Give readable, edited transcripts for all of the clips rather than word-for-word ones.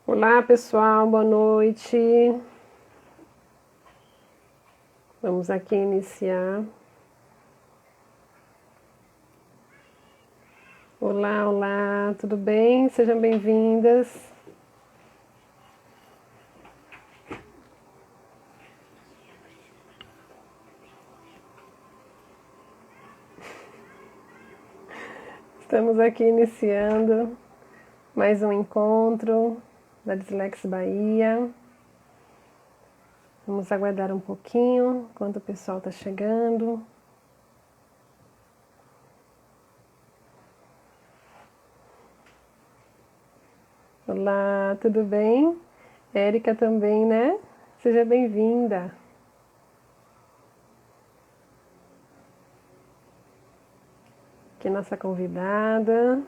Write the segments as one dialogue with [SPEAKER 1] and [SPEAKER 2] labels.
[SPEAKER 1] Olá, pessoal, boa noite. Vamos aqui iniciar. Olá, olá, tudo bem? Sejam bem-vindas. Estamos aqui iniciando mais um encontro da Dislex Bahia. Vamos aguardar um pouquinho enquanto o pessoal está chegando. Olá, tudo bem? Érica também, né? Seja bem-vinda. Aqui nossa convidada.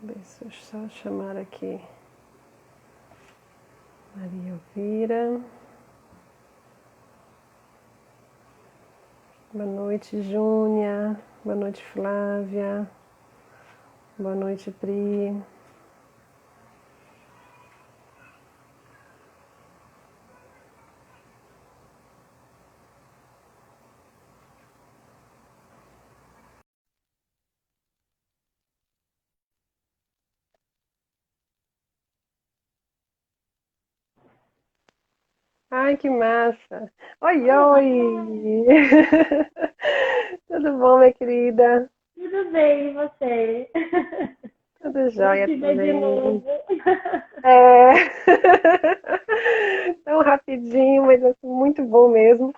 [SPEAKER 1] Deixa eu só chamar aqui Maria Elvira. Boa noite, Júnia. Boa noite, Flávia. Boa noite, Pri. Ai, que massa! Oi,
[SPEAKER 2] Olá,
[SPEAKER 1] oi! Tudo bom, minha querida?
[SPEAKER 2] tudo bem, e você?
[SPEAKER 1] Tudo
[SPEAKER 2] Bom
[SPEAKER 1] jóia
[SPEAKER 2] te ver de
[SPEAKER 1] também.
[SPEAKER 2] novo.
[SPEAKER 1] É. Tão rapidinho, mas assim, muito bom mesmo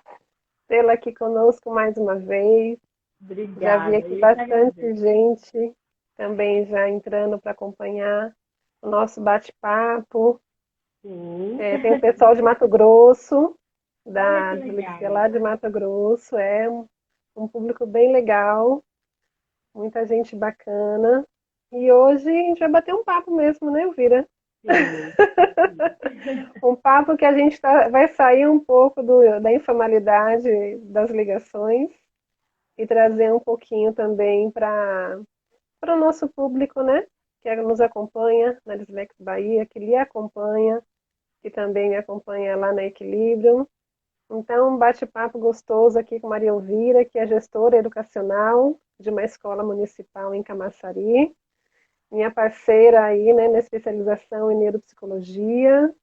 [SPEAKER 1] tê-la aqui conosco mais uma vez. Já vi
[SPEAKER 2] Obrigada,
[SPEAKER 1] aqui
[SPEAKER 2] eu que
[SPEAKER 1] bastante
[SPEAKER 2] agradeço.
[SPEAKER 1] gente também já entrando para acompanhar o nosso bate-papo.
[SPEAKER 2] Sim.
[SPEAKER 1] Tem o pessoal de Mato Grosso,
[SPEAKER 2] Olha
[SPEAKER 1] da
[SPEAKER 2] que
[SPEAKER 1] Dislexia
[SPEAKER 2] legal.
[SPEAKER 1] lá de Mato Grosso, é um público bem legal, muita gente bacana. E hoje a gente vai bater um papo mesmo, né, Elvira?
[SPEAKER 2] Sim, sim.
[SPEAKER 1] Um papo que a gente vai sair um pouco da informalidade das ligações e trazer um pouquinho também para o nosso público, né? Que nos acompanha na Dislex Bahia, que lhe acompanha, que também me acompanha lá na Equilíbrio. Então, um bate-papo gostoso aqui com Maria Elvira, que é gestora educacional de uma escola municipal em Camaçari, minha parceira aí, né, na especialização em neuropsicologia,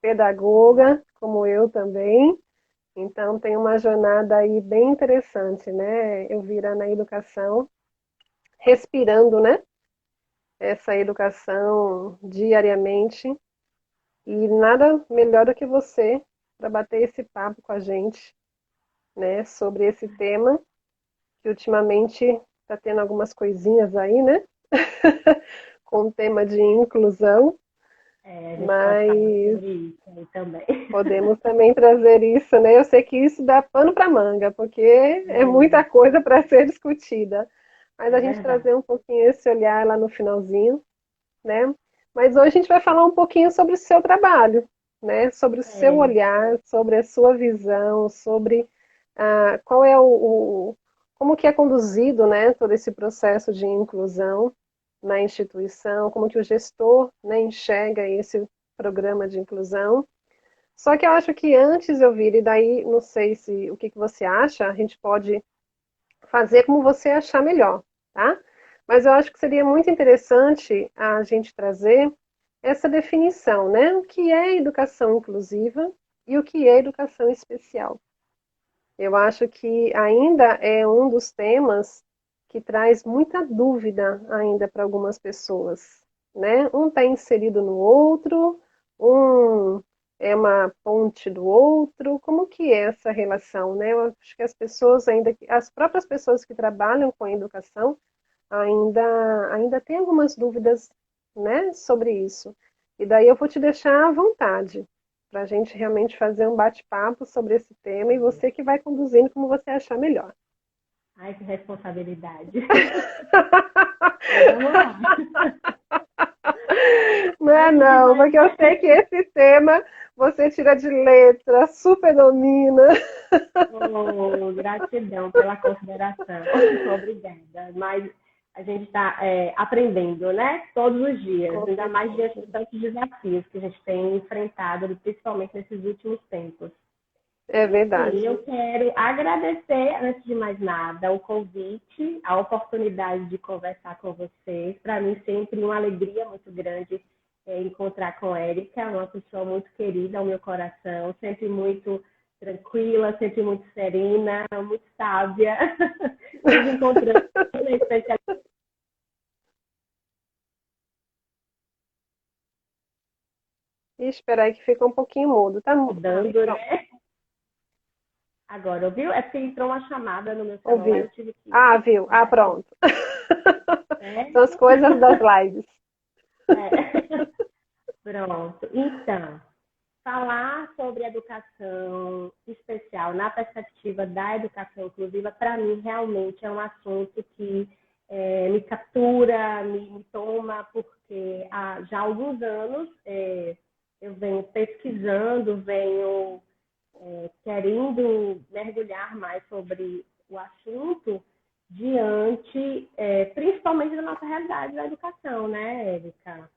[SPEAKER 1] pedagoga, como eu também. Então, tem uma jornada aí bem interessante, né, Elvira, na educação, respirando, né, essa educação diariamente. E nada melhor do que você para bater esse papo com a gente, né, sobre esse tema que ultimamente está tendo algumas coisinhas aí, né? Com o tema de inclusão,
[SPEAKER 2] É, a gente pode falar
[SPEAKER 1] mas
[SPEAKER 2] sobre isso aí também.
[SPEAKER 1] podemos também trazer isso, né? Eu sei que isso dá pano para manga, porque é muita
[SPEAKER 2] Muito,
[SPEAKER 1] coisa para ser discutida. Mas
[SPEAKER 2] é
[SPEAKER 1] a gente
[SPEAKER 2] verdade.
[SPEAKER 1] trazer um pouquinho esse olhar lá no finalzinho, né? Mas hoje a gente vai falar um pouquinho sobre o seu trabalho, né? Sobre o seu
[SPEAKER 2] É,
[SPEAKER 1] olhar, sobre a sua visão, sobre qual é como que é conduzido, né, todo esse processo de inclusão na instituição, como que o gestor, né, enxerga esse programa de inclusão. Só que eu acho que antes eu vir, e daí não sei se o que você acha, a gente pode fazer como você achar melhor, tá? Mas eu acho que seria muito interessante a gente trazer essa definição, né? O que é educação inclusiva e o que é educação especial. Eu acho que ainda é um dos temas que traz muita dúvida ainda para algumas pessoas, né? Um está inserido no outro, um é uma ponte do outro. Como que é essa relação, né? Eu acho que as pessoas ainda, as próprias pessoas que trabalham com a educação ainda têm algumas dúvidas, né, sobre isso. E daí eu vou te deixar à vontade para a gente realmente fazer um bate-papo sobre esse tema e você que vai conduzindo como você achar melhor.
[SPEAKER 2] ai, que responsabilidade. Mas vamos lá.
[SPEAKER 1] Não é
[SPEAKER 2] Antes de
[SPEAKER 1] não,
[SPEAKER 2] mais
[SPEAKER 1] porque eu sei que esse tema Você tira de letra, super domina.
[SPEAKER 2] Oh, gratidão pela consideração. Obrigada. Mas a gente está aprendendo, né? Todos os dias,
[SPEAKER 1] Com
[SPEAKER 2] ainda mais diante
[SPEAKER 1] certeza.
[SPEAKER 2] de tantos desafios que a gente tem enfrentado, principalmente nesses últimos tempos.
[SPEAKER 1] É
[SPEAKER 2] E assim,
[SPEAKER 1] verdade.
[SPEAKER 2] eu quero agradecer, antes de mais nada, o convite, a oportunidade de conversar com vocês. Para mim, sempre uma alegria muito grande encontrar com a Érica, uma pessoa muito querida ao meu coração, sempre muito tranquila, sempre muito serena, muito sábia. Nos encontrando na especialidade
[SPEAKER 1] E espera aí que fica um pouquinho mudo. Tá?
[SPEAKER 2] dando,
[SPEAKER 1] Pronto.
[SPEAKER 2] né? Agora, ouviu? É porque entrou uma chamada no meu celular,
[SPEAKER 1] Ouviu.
[SPEAKER 2] eu tive que
[SPEAKER 1] Ah, viu. Ah,
[SPEAKER 2] desativar,
[SPEAKER 1] pronto. São as
[SPEAKER 2] certo?
[SPEAKER 1] coisas das lives.
[SPEAKER 2] É. Pronto. Então, falar sobre educação especial na perspectiva da educação inclusiva, para mim, realmente é um assunto que me captura, me toma, porque há já alguns anos eu venho pesquisando, venho querendo mergulhar mais sobre o assunto diante, principalmente da nossa realidade da educação, né, Érica?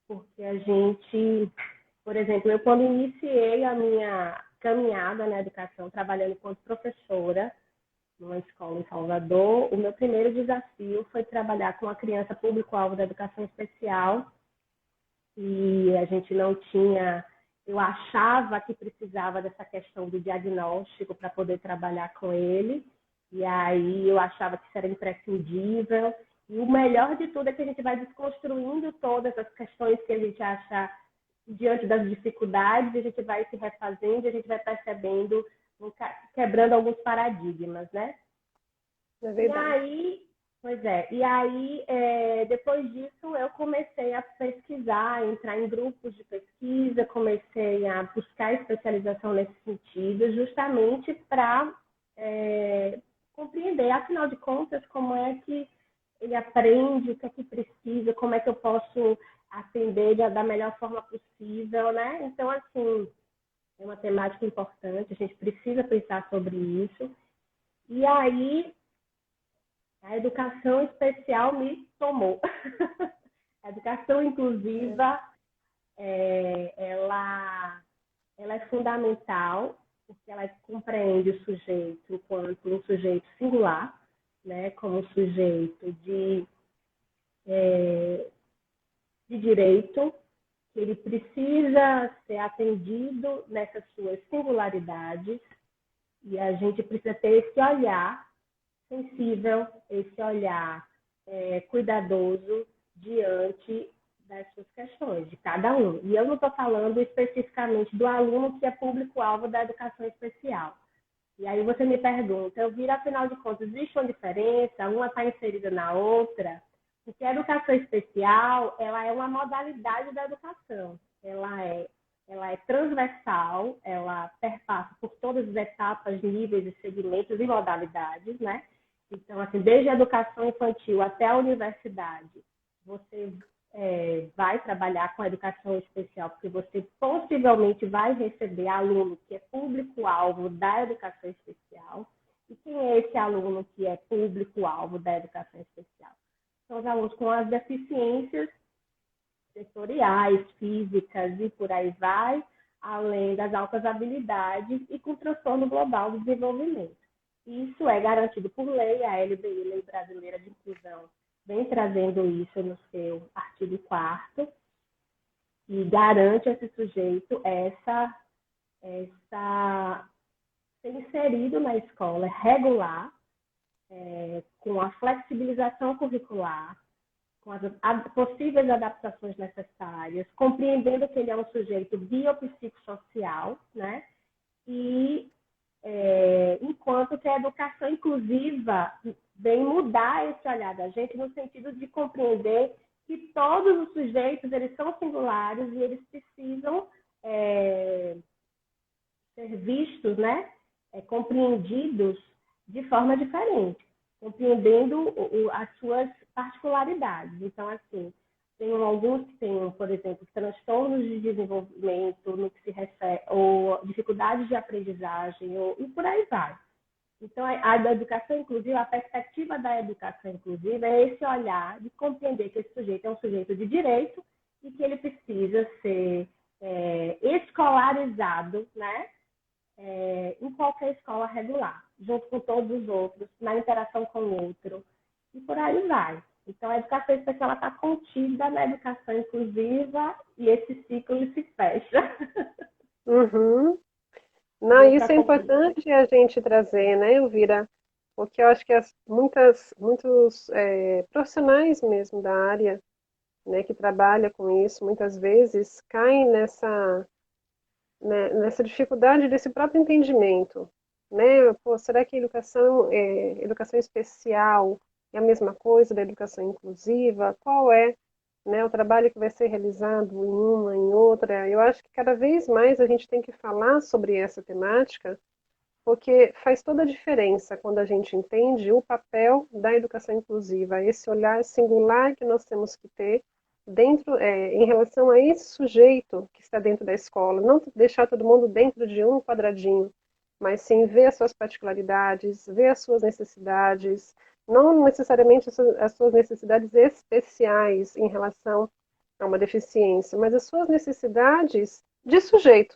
[SPEAKER 2] Porque a gente, por exemplo, eu quando iniciei a minha caminhada na educação, trabalhando como professora numa escola em Salvador, o meu primeiro desafio foi trabalhar com a criança público-alvo da educação especial e a gente não tinha, eu achava que precisava dessa questão do diagnóstico para poder trabalhar com ele, e aí eu achava que isso era imprescindível, e o melhor de tudo é que a gente vai desconstruindo todas as questões que a gente acha diante das dificuldades, a gente vai se refazendo, a gente vai percebendo, quebrando alguns paradigmas, né?
[SPEAKER 1] É
[SPEAKER 2] E
[SPEAKER 1] verdade.
[SPEAKER 2] aí, pois é, depois disso eu comecei a pesquisar, entrar em grupos de pesquisa, comecei a buscar especialização nesse sentido, justamente para compreender, afinal de contas, como é que ele aprende, o que é que precisa, como é que eu posso atender da melhor forma possível, né? Então, assim, é uma temática importante, a gente precisa pensar sobre isso. E aí, a educação especial me tomou. A educação inclusiva, ela é fundamental, porque ela compreende o sujeito enquanto um sujeito singular, né, como um sujeito de direito, que ele precisa ser atendido nessas suas singularidades, e a gente precisa ter esse olhar sensível, esse olhar cuidadoso diante das suas questões, de cada um. E eu não estou falando especificamente do aluno que é público-alvo da educação especial. E aí você me pergunta, eu viro, afinal de contas, existe uma diferença? Uma está inserida na outra? Porque a educação especial, ela é uma modalidade da educação. Ela é transversal, ela perpassa por todas as etapas, níveis e segmentos e modalidades, né? Então, assim, desde a educação infantil até a universidade, você vai trabalhar com a educação especial, porque você possivelmente vai receber aluno que é público-alvo da educação especial. E quem é esse aluno que é público-alvo da educação especial? São os alunos com as deficiências sensoriais, físicas e por aí vai, além das altas habilidades e com transtorno global do desenvolvimento. Isso é garantido por lei, a LBI, Lei Brasileira de Inclusão, vem trazendo isso no seu artigo 4º e garante a esse sujeito ser inserido na escola regular, com a flexibilização curricular, com as possíveis adaptações necessárias, compreendendo que ele é um sujeito biopsicossocial, né? E enquanto que a educação inclusiva vem mudar esse olhar da gente no sentido de compreender que todos os sujeitos eles são singulares e eles precisam ser vistos, né? Compreendidos de forma diferente, compreendendo as suas particularidades. Então, assim, Tem alguns que têm, por exemplo, transtornos de desenvolvimento no que se refere, ou dificuldades de aprendizagem, e por aí vai. Então, a da educação inclusiva, a perspectiva da educação inclusiva é esse olhar de compreender que esse sujeito é um sujeito de direito e que ele precisa ser escolarizado, né? Em qualquer escola regular, junto com todos os outros, na interação com o outro, e por aí vai. Então, a educação especial está contida na educação inclusiva e esse ciclo se fecha.
[SPEAKER 1] Uhum. Não,
[SPEAKER 2] Deu
[SPEAKER 1] isso
[SPEAKER 2] para
[SPEAKER 1] é
[SPEAKER 2] compreender?
[SPEAKER 1] importante a gente trazer, né, Elvira? Porque eu acho que muitos profissionais mesmo da área, né, que trabalha com isso, muitas vezes caem nessa dificuldade desse próprio entendimento, né? Pô, será que educação especial é a mesma coisa da educação inclusiva? Qual é, né, o trabalho que vai ser realizado em uma, em outra? Eu acho que cada vez mais a gente tem que falar sobre essa temática, porque faz toda a diferença quando a gente entende o papel da educação inclusiva, esse olhar singular que nós temos que ter em relação a esse sujeito que está dentro da escola, não deixar todo mundo dentro de um quadradinho, mas sim ver as suas particularidades, ver as suas necessidades, não necessariamente as suas necessidades especiais em relação a uma deficiência, mas as suas necessidades de sujeito,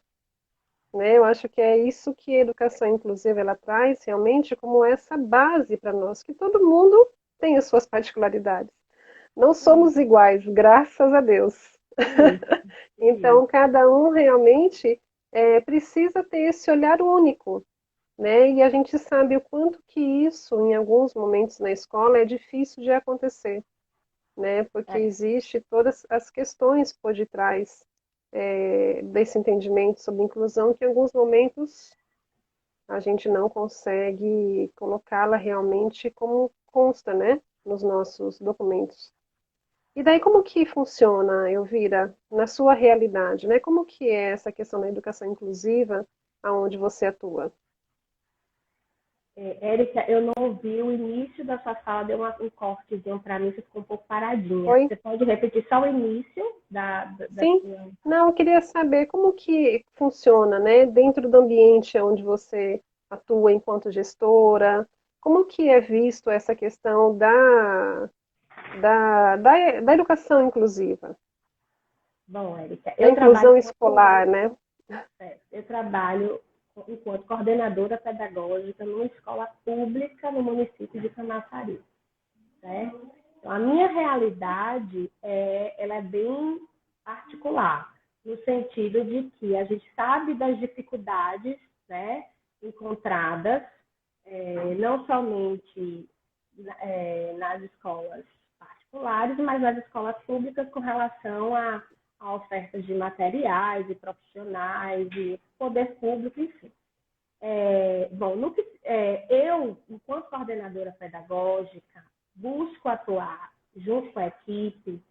[SPEAKER 1] né? Eu acho que é isso que a educação inclusiva ela traz realmente como essa base para nós, que todo mundo tem as suas particularidades. Não somos iguais, graças a Deus.
[SPEAKER 2] Isso,
[SPEAKER 1] Então,
[SPEAKER 2] isso.
[SPEAKER 1] cada um realmente precisa ter esse olhar único, né? E a gente sabe o quanto que isso, em alguns momentos na escola, é difícil de acontecer, né? Porque
[SPEAKER 2] É,
[SPEAKER 1] existe todas as questões por detrás desse entendimento sobre inclusão que em alguns momentos a gente não consegue colocá-la realmente como consta, né, nos nossos documentos. E daí como que funciona, Elvira, na sua realidade, né? Como que é essa questão da educação inclusiva aonde você atua?
[SPEAKER 2] Érica, eu não ouvi o início da sua fala, deu um cortezinho para mim, você ficou um pouco paradinha.
[SPEAKER 1] Oi?
[SPEAKER 2] Você pode repetir só o início da
[SPEAKER 1] Sim?
[SPEAKER 2] sua.
[SPEAKER 1] Não, eu queria saber como que funciona, né, dentro do ambiente onde você atua enquanto gestora, como que é visto essa questão da educação inclusiva,
[SPEAKER 2] Bom, Érica,
[SPEAKER 1] da inclusão escolar, né?
[SPEAKER 2] eu trabalho enquanto coordenadora pedagógica numa escola pública no município de Camaçari, certo? Então, a minha realidade ela é bem particular, no sentido de que a gente sabe das dificuldades, né, encontradas, não somente nas escolas particulares, mas nas escolas públicas com relação a ofertas de materiais e profissionais e poder público, enfim. Bom, eu, enquanto coordenadora pedagógica, busco atuar junto com a equipe,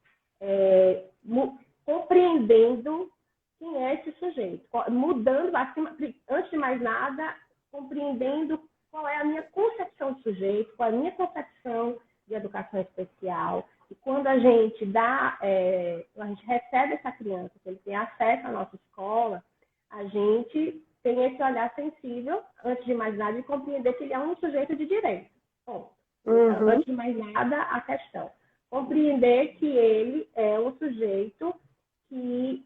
[SPEAKER 2] compreendendo quem é esse sujeito, mudando, acima, antes de mais nada, compreendendo qual é a minha concepção de sujeito, qual é a minha concepção de educação especial. E quando a gente a gente recebe essa criança, que ele tem acesso à nossa escola, a gente tem esse olhar sensível, antes de mais nada, de compreender que ele é um sujeito de direito. Bom, então,
[SPEAKER 1] Uhum,
[SPEAKER 2] antes de mais nada, a questão. Compreender que ele é um sujeito que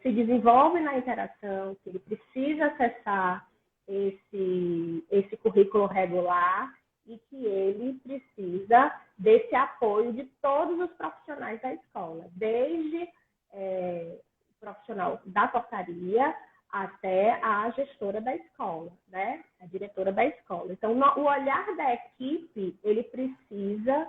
[SPEAKER 2] se desenvolve na interação, que ele precisa acessar esse currículo regular e que ele precisa desse apoio de todos os profissionais da escola, desde o profissional da portaria até a gestora da escola, né? A diretora da escola. Então, o olhar da equipe, ele precisa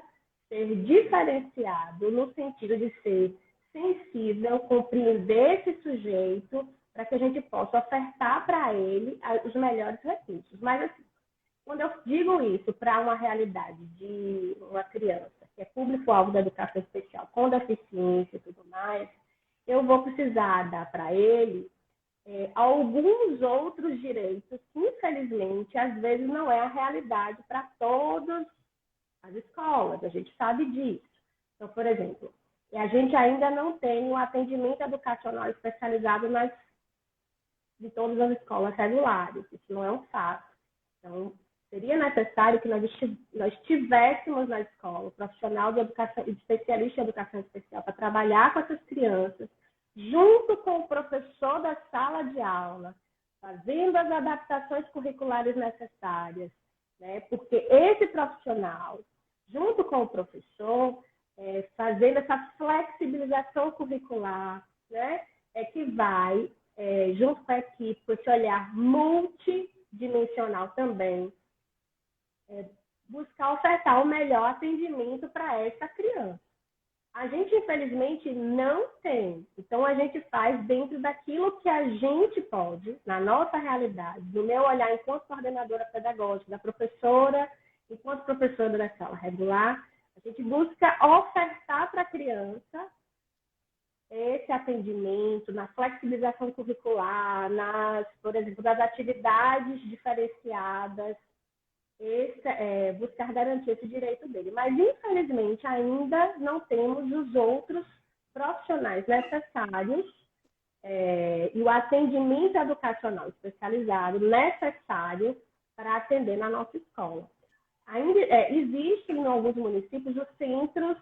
[SPEAKER 2] ser diferenciado no sentido de ser sensível, compreender esse sujeito, para que a gente possa ofertar para ele os melhores recursos. Mas, assim, quando eu digo isso para uma realidade de uma criança que é público-alvo da educação especial, com deficiência e tudo mais, eu vou precisar dar para ele alguns outros direitos que, infelizmente, às vezes não é a realidade para todas as escolas, a gente sabe disso. Então, por exemplo, E a gente ainda não tem um atendimento educacional especializado de todas as escolas regulares. Isso não é um fato. Então, seria necessário que nós tivéssemos na escola o profissional de educação, especialista em educação especial para trabalhar com essas crianças, junto com o professor da sala de aula, fazendo as adaptações curriculares necessárias, né? Porque esse profissional, junto com o professor, fazendo essa flexibilização curricular, né? Que vai, junto com a equipe, com esse olhar multidimensional também, buscar ofertar o melhor atendimento para essa criança. A gente, infelizmente, não tem. Então, a gente faz dentro daquilo que a gente pode, na nossa realidade, no meu olhar enquanto coordenadora pedagógica, da professora, enquanto professora da sala regular, a gente busca ofertar para a criança esse atendimento, na flexibilização curricular, por exemplo, das atividades diferenciadas, buscar garantir esse direito dele. Mas, infelizmente, ainda não temos os outros profissionais necessários e o atendimento educacional especializado necessário para atender na nossa escola. Ainda existem em alguns municípios os centros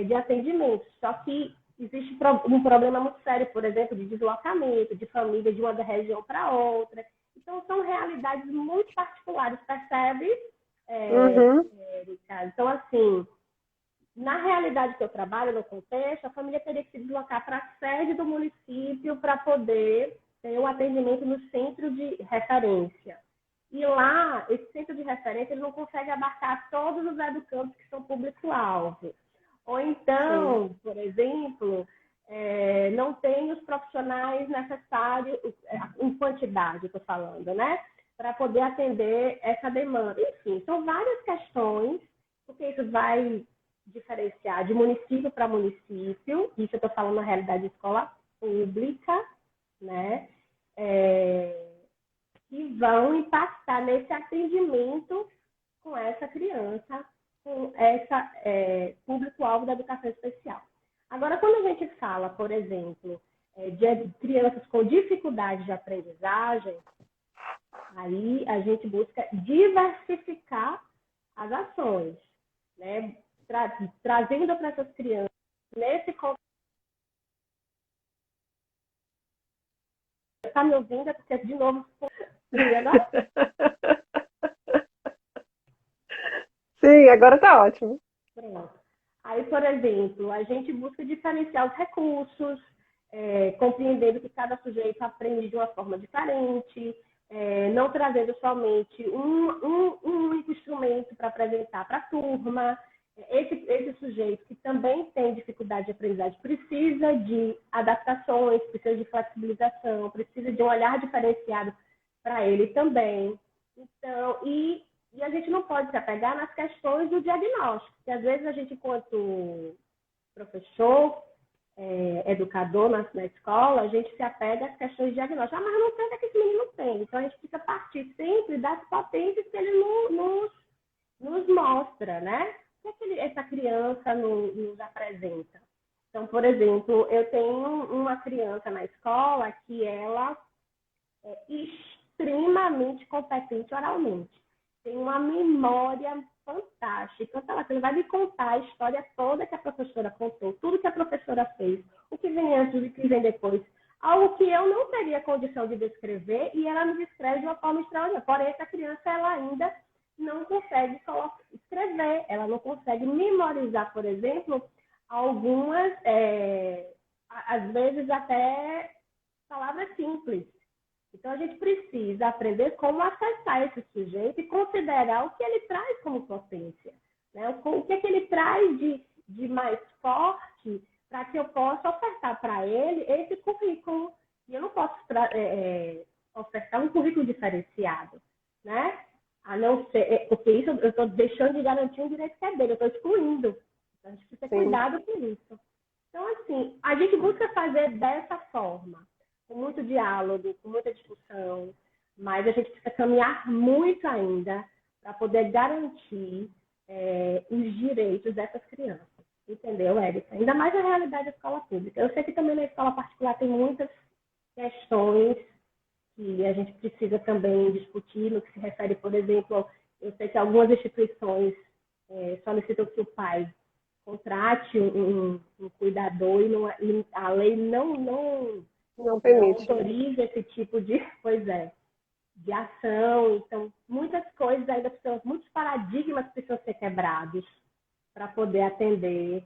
[SPEAKER 2] de atendimento, só que existe um problema muito sério, por exemplo, de deslocamento, de família de uma região para outra. Então, são realidades muito particulares, percebe, Érica? Então, assim, na realidade que eu trabalho, no contexto, a família teria que se deslocar para a sede do município para poder ter um atendimento no centro de referência. E lá, esse centro de referência, ele não consegue abarcar todos os educandos que são público-alvo. Ou então, por exemplo, não tem os profissionais necessários, em quantidade, estou falando, né? Para poder atender essa demanda. Enfim, são várias questões, porque isso vai diferenciar de município para município, isso eu estou falando na realidade de escola pública, né? Que vão impactar nesse atendimento com essa criança, com essa público-alvo da educação especial. Agora, quando a gente fala, por exemplo, de crianças com dificuldade de aprendizagem, aí a gente busca diversificar as ações, né? Trazendo para essas crianças, nesse contexto. Está me ouvindo? É porque, de novo,
[SPEAKER 1] Sim, agora está ótimo.
[SPEAKER 2] Pronto. Aí, por exemplo, a gente busca diferenciar os recursos, compreendendo que cada sujeito aprende de uma forma diferente, não trazendo somente um único instrumento para apresentar para a turma. Esse sujeito que também tem dificuldade de aprendizagem precisa de adaptações, precisa de flexibilização, precisa de um olhar diferenciado para ele também. Então, e a gente não pode se apegar nas questões do diagnóstico, porque às vezes a gente, enquanto professor, educador na escola, a gente se apega às questões de diagnóstico. Mas eu não sei o que esse menino tem. Então, a gente precisa partir sempre das potências que ele nos mostra, né? O que essa criança nos apresenta. Então, por exemplo, eu tenho uma criança na escola que ela é extremamente competente oralmente. Tem uma memória fantástica. Então, ela vai me contar a história toda que a professora contou, tudo que a professora fez, o que vem antes e o que vem depois. Algo que eu não teria condição de descrever e ela me descreve de uma forma extraordinária. Porém, essa criança, ela ainda não consegue escrever, ela não consegue memorizar, por exemplo, algumas, às vezes até palavras simples. Então, a gente precisa aprender como acessar esse sujeito e considerar o que ele traz como potência, né? O que é que ele traz de mais forte para que eu possa ofertar para ele esse currículo. E eu não posso ofertar um currículo diferenciado, né? A não ser, porque isso eu estou deixando de garantir um direito que é dele, eu estou excluindo. Então, a gente precisa ter cuidado com isso. Então, assim, a gente busca fazer dessa forma, com muito diálogo, com muita discussão, mas a gente precisa caminhar muito ainda para poder garantir os direitos dessas crianças. Entendeu, Érica? Ainda mais a realidade da escola pública. Eu sei que também na escola particular tem muitas questões que a gente precisa também discutir no que se refere, por exemplo, eu sei que algumas instituições solicitam que o pai contrate um cuidador e a lei
[SPEAKER 1] Não
[SPEAKER 2] não
[SPEAKER 1] permite, né?
[SPEAKER 2] autoriza esse tipo de, pois é, de ação. Então, muitas coisas ainda precisam, muitos paradigmas precisam ser quebrados para poder atender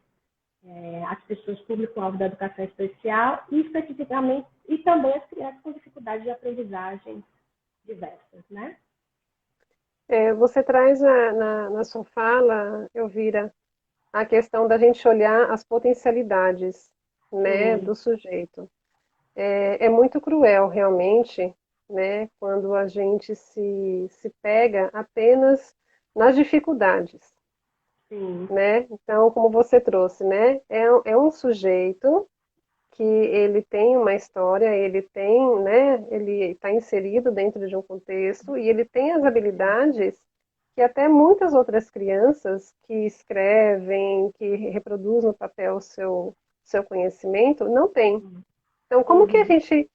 [SPEAKER 2] as pessoas público-alvo da educação especial e especificamente e também as crianças com dificuldade de aprendizagem diversas, né?
[SPEAKER 1] Você traz na sua fala, Elvira, a questão da gente olhar as potencialidades, né,
[SPEAKER 2] Sim,
[SPEAKER 1] do sujeito. É muito cruel, realmente, né, quando a gente se pega apenas nas dificuldades,
[SPEAKER 2] sim,
[SPEAKER 1] né? Então, como você trouxe, né, é um sujeito que ele tem uma história, ele tem, né, ele está inserido dentro de um contexto e ele tem as habilidades que até muitas outras crianças que escrevem, que reproduzem no papel seu conhecimento, não têm. Então, como que a
[SPEAKER 2] uhum,
[SPEAKER 1] gente,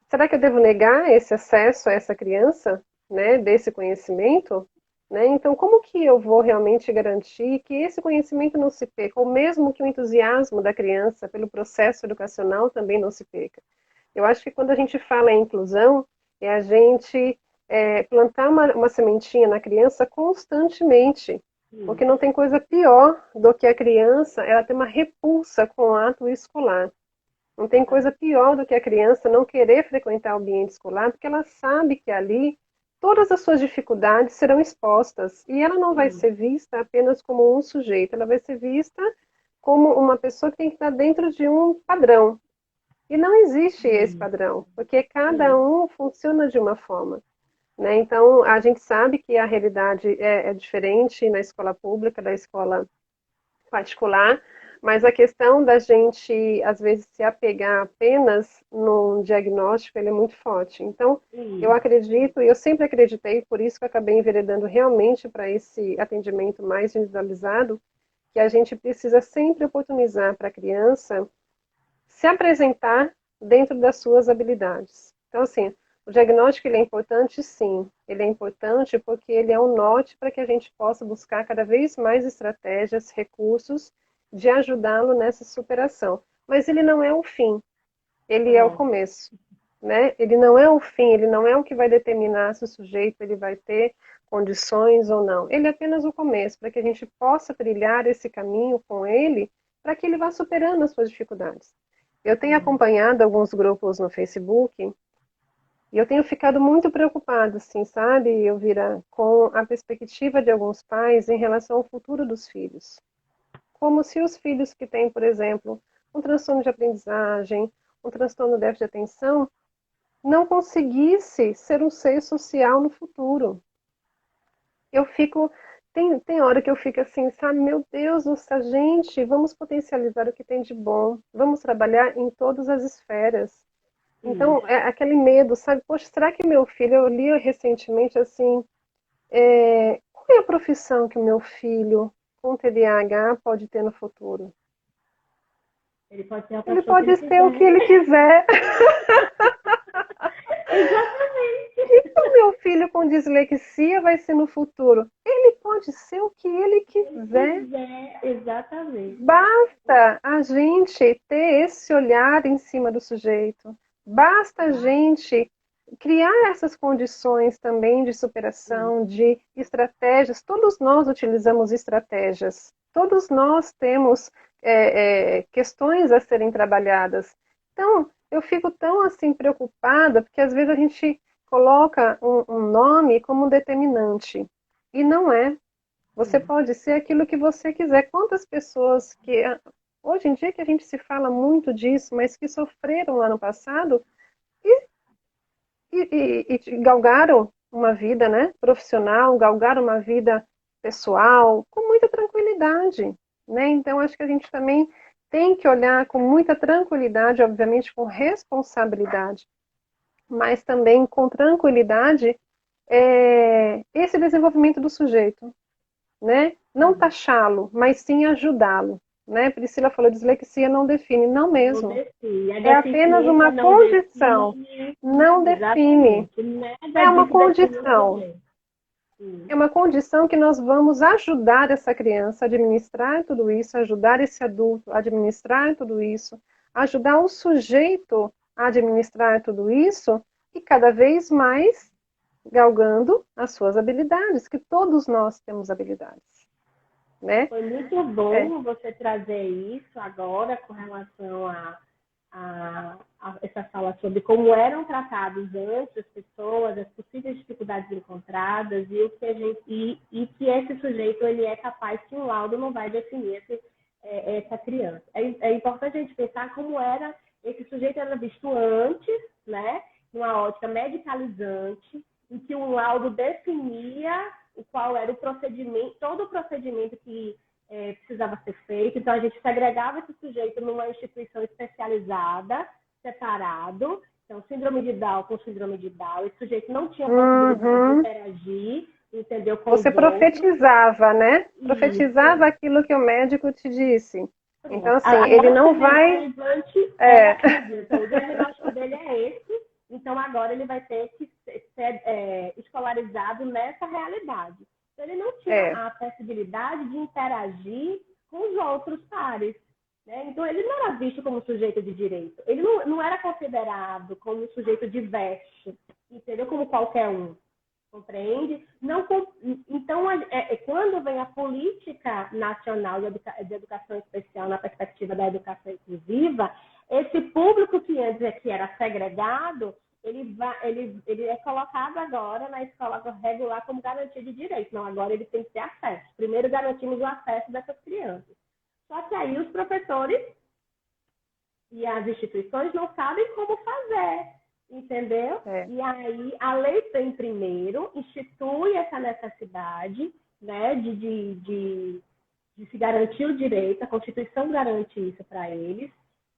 [SPEAKER 1] será que eu devo negar esse acesso a essa criança, né, desse conhecimento? Né? Então, como que eu vou realmente garantir que esse conhecimento não se perca, ou mesmo que o entusiasmo da criança pelo processo educacional também não se perca? Eu acho que quando a gente fala em inclusão, é a gente plantar uma sementinha na criança constantemente,
[SPEAKER 2] sim,
[SPEAKER 1] porque não tem coisa pior do que a criança ela ter uma repulsa com o ato escolar. Não tem coisa pior do que a criança não querer frequentar o ambiente escolar, porque ela sabe que ali todas as suas dificuldades serão expostas e ela não vai
[SPEAKER 2] sim,
[SPEAKER 1] ser vista apenas como um sujeito, ela vai ser vista como uma pessoa que tem que estar dentro de um padrão. E não existe esse
[SPEAKER 2] sim,
[SPEAKER 1] padrão, porque cada
[SPEAKER 2] sim,
[SPEAKER 1] um funciona de uma forma. Né? Então, a gente sabe que a realidade é diferente na escola pública da escola particular, mas a questão da gente, às vezes, se apegar apenas num diagnóstico, ele é muito forte. Então, eu
[SPEAKER 2] sim,
[SPEAKER 1] acredito, e eu sempre acreditei, por isso que eu acabei enveredando realmente para esse atendimento mais individualizado, que a gente precisa sempre oportunizar para a criança se apresentar dentro das suas habilidades. Então, assim, o diagnóstico ele é importante, sim. Ele é importante porque ele é um norte para que a gente possa buscar cada vez mais estratégias, recursos de ajudá-lo nessa superação. Mas ele não é o fim, ele é o
[SPEAKER 2] é,
[SPEAKER 1] começo, né? Ele não é o fim, ele não é o que vai determinar se o sujeito ele vai ter condições ou não. Ele é apenas o começo, para que a gente possa trilhar esse caminho com ele, para que ele vá superando as suas dificuldades. Eu tenho acompanhado alguns grupos no Facebook e eu tenho ficado muito preocupada, assim, sabe, Elvira, com a perspectiva de alguns pais em relação ao futuro dos filhos. Como se os filhos que têm, por exemplo, um transtorno de aprendizagem, um transtorno de déficit de atenção, não conseguisse ser um ser social no futuro. Eu fico, tem hora que eu fico assim, sabe, meu Deus do céu, gente, vamos potencializar o que tem de bom, vamos trabalhar em todas as esferas.
[SPEAKER 2] sim.
[SPEAKER 1] Então, é aquele medo, sabe? Poxa, será que meu filho, eu li recentemente assim, qual é a profissão que o meu filho com TDAH pode ter no futuro?
[SPEAKER 2] Ele pode ser a
[SPEAKER 1] Ele
[SPEAKER 2] pessoa que ele
[SPEAKER 1] pode ser o que
[SPEAKER 2] quiser.
[SPEAKER 1] ele quiser.
[SPEAKER 2] Exatamente.
[SPEAKER 1] E o meu filho com dislexia vai ser no futuro? Ele pode ser o que ele
[SPEAKER 2] Ele
[SPEAKER 1] quiser.
[SPEAKER 2] quiser, exatamente.
[SPEAKER 1] Basta a gente ter esse olhar em cima do sujeito. Basta a gente criar essas condições também de
[SPEAKER 2] Sim,
[SPEAKER 1] superação, de estratégias. Todos nós utilizamos estratégias. Todos nós temos questões a serem trabalhadas. Então, eu fico tão assim preocupada porque às vezes a gente coloca um nome como determinante e não é. Você
[SPEAKER 2] sim,
[SPEAKER 1] pode ser aquilo que você quiser. Quantas pessoas que hoje em dia que a gente se fala muito disso, mas que sofreram lá no passado e, e galgaram uma vida, né, profissional, galgaram uma vida pessoal com muita tranquilidade, né? Então acho que a gente também tem que olhar com muita tranquilidade, obviamente com responsabilidade, mas também com tranquilidade esse desenvolvimento do sujeito, né? Não
[SPEAKER 2] sim.
[SPEAKER 1] taxá-lo, mas sim ajudá-lo. né? Priscila falou, dislexia não define, não
[SPEAKER 2] Não
[SPEAKER 1] mesmo.
[SPEAKER 2] define. A
[SPEAKER 1] É apenas
[SPEAKER 2] deficiência
[SPEAKER 1] uma
[SPEAKER 2] não
[SPEAKER 1] condição,
[SPEAKER 2] define.
[SPEAKER 1] não define.
[SPEAKER 2] Exatamente. Nada
[SPEAKER 1] É uma
[SPEAKER 2] disso define o
[SPEAKER 1] condição.
[SPEAKER 2] sujeito.
[SPEAKER 1] É uma condição que nós vamos ajudar essa criança a administrar tudo isso, ajudar esse adulto a administrar tudo isso, ajudar o sujeito a administrar tudo isso e cada vez mais galgando as suas habilidades, que todos nós temos habilidades, né?
[SPEAKER 2] Foi muito
[SPEAKER 1] É.
[SPEAKER 2] bom você trazer isso agora com relação a essa fala sobre como eram tratados antes as pessoas, as possíveis dificuldades encontradas e o que a gente e que esse sujeito ele é capaz que um laudo não vai definir essa criança. É importante a gente pensar como era esse sujeito era visto antes, né? Numa ótica medicalizante, em que um laudo definia o qual era o procedimento, todo o procedimento que precisava ser feito. Então, a gente segregava esse sujeito numa instituição especializada, separado. Então, síndrome de Down com síndrome de Down. Esse sujeito não tinha possibilidade de interagir, entendeu, com
[SPEAKER 1] Você
[SPEAKER 2] os outros.
[SPEAKER 1] profetizava, né?
[SPEAKER 2] Isso.
[SPEAKER 1] Profetizava aquilo que o médico te disse. Então, assim,
[SPEAKER 2] A
[SPEAKER 1] ele
[SPEAKER 2] nossa
[SPEAKER 1] não vai.
[SPEAKER 2] medicalizante
[SPEAKER 1] É,
[SPEAKER 2] aquilo. Então, o diagnóstico dele é esse. Então, agora ele vai ter que ser escolarizado nessa realidade. Então, ele não tinha
[SPEAKER 1] é,
[SPEAKER 2] a possibilidade de interagir com os outros pares. Né? Então, ele não era visto como sujeito de direito. Ele não era considerado como um sujeito diverso, entendeu? Como qualquer um. Compreende? Não, então, quando vem a política nacional de educação especial na perspectiva da educação inclusiva, esse público que antes aqui era segregado, ele é colocado agora na escola regular como garantia de direito. Não, agora ele tem que ter acesso. Primeiro garantimos o acesso dessas crianças. Só que aí os professores e as instituições não sabem como fazer. Entendeu?
[SPEAKER 1] é.
[SPEAKER 2] E aí a lei vem primeiro, institui essa necessidade, né, de se garantir o direito, a Constituição garante isso para eles.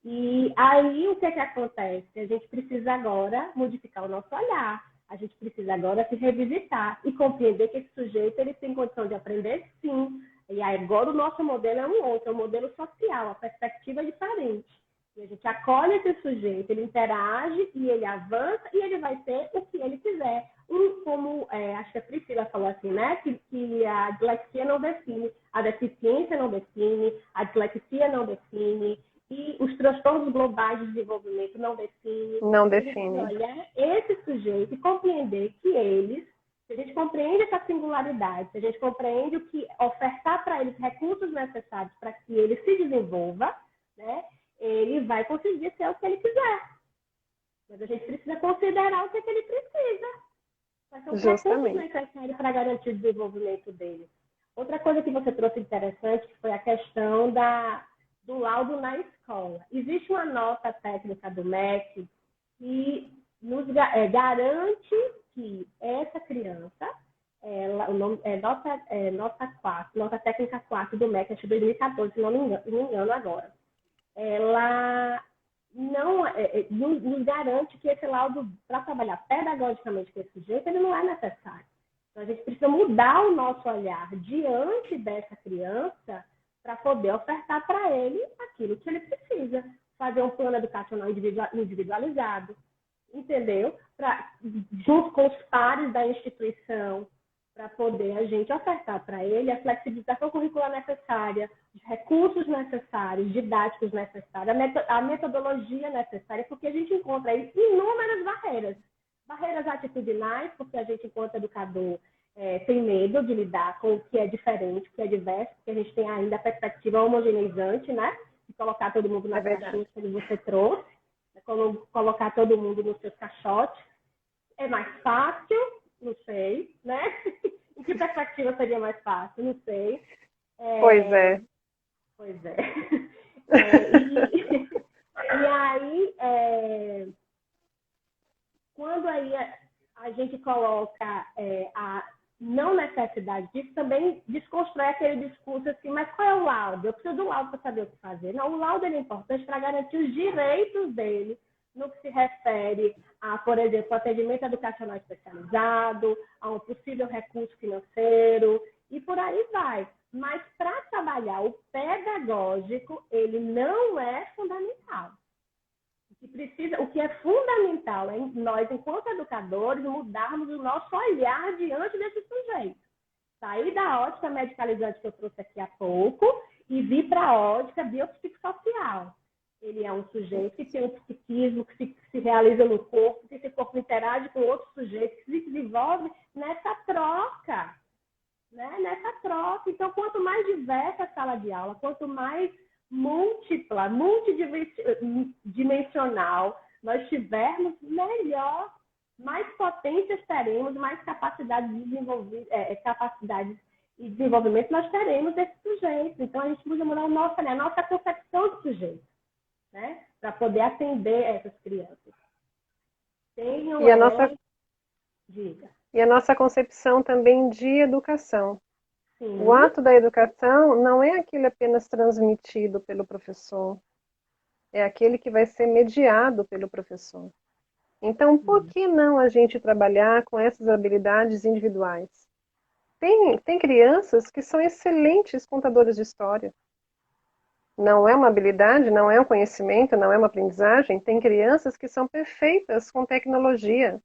[SPEAKER 2] E aí o que acontece? A gente precisa agora modificar o nosso olhar, a gente precisa agora se revisitar e compreender que esse sujeito ele tem condição de aprender, sim. E aí agora o nosso modelo é um outro, é um modelo social, a perspectiva é diferente. E a gente acolhe esse sujeito, ele interage e ele avança e ele vai ter o que ele quiser. Como acho que a Priscila falou assim, né? Que a dislexia não define, a deficiência não define, a dislexia não define, e os transtornos globais de desenvolvimento não definem.
[SPEAKER 1] Não
[SPEAKER 2] A gente tem que
[SPEAKER 1] define.
[SPEAKER 2] olhar esse sujeito e compreender que eles, se a gente compreende essa singularidade, se a gente compreende o que ofertar para eles recursos necessários para que ele se desenvolva, né? Ele vai conseguir ser o que ele quiser. Mas a gente precisa considerar o que ele precisa. Quais são os recursos
[SPEAKER 1] Justamente.
[SPEAKER 2] necessários para garantir o desenvolvimento dele. Outra coisa que você trouxe interessante foi a questão do laudo na escola. Existe uma nota técnica do MEC que nos garante que essa criança, o nome, nota 4, nota técnica 4 do MEC, acho que 2014, se não me engano agora. Ela não nos garante que esse laudo, para trabalhar pedagogicamente com esse sujeito, ele não é necessário. Então, a gente precisa mudar o nosso olhar diante dessa criança para poder ofertar para ele aquilo que ele precisa. Fazer um plano educacional individualizado, entendeu? Junto com os pares da instituição, para poder a gente ofertar para ele a flexibilização curricular necessária, os recursos necessários, didáticos necessários, a metodologia necessária, porque a gente encontra aí inúmeras barreiras. Barreiras atitudinais, porque a gente, enquanto educador, tem medo de lidar com o que é diferente, o que é diverso, porque a gente tem ainda a perspectiva homogeneizante, né? De colocar todo mundo nas caixinhas que você trouxe, colocar todo mundo nos seus caixotes. É mais fácil, não sei, né? Em que perspectiva seria mais fácil? Não sei.
[SPEAKER 1] Pois é.
[SPEAKER 2] Pois é. E aí, quando aí a gente coloca a não necessidade disso, também desconstrói aquele discurso assim, mas qual é o laudo? Eu preciso do laudo para saber o que fazer. Não, o laudo é importante para garantir os direitos dele no que se refere a, por exemplo, atendimento educacional especializado, a um possível recurso financeiro, e por aí vai. mas para trabalhar o pedagógico, ele não é fundamental. O que é fundamental é nós, enquanto educadores, mudarmos o nosso olhar diante desse sujeito. Sair da ótica medicalizante que eu trouxe aqui há pouco e vir para a ótica biopsicossocial. Ele é um sujeito que tem um psiquismo que se realiza no corpo, que esse corpo interage com outros sujeitos, que se desenvolve nessa troca. Né? Nessa troca. Então, quanto mais diversa a sala de aula, quanto mais múltipla, multidimensional nós tivermos, melhor, mais potências teremos, mais capacidades e desenvolvimento nós teremos desse sujeito. Então, a gente precisa mudar a nossa concepção do sujeito, né? Para poder atender essas crianças.
[SPEAKER 1] E a nossa concepção também de educação.
[SPEAKER 2] Sim.
[SPEAKER 1] O ato da educação não é aquele apenas transmitido pelo professor, é aquele que vai ser mediado pelo professor. Então, por que não a gente trabalhar com essas habilidades individuais? Tem crianças que são excelentes contadores de história. Não é uma habilidade, não é um conhecimento, não é uma aprendizagem. Tem crianças que são perfeitas com tecnologia.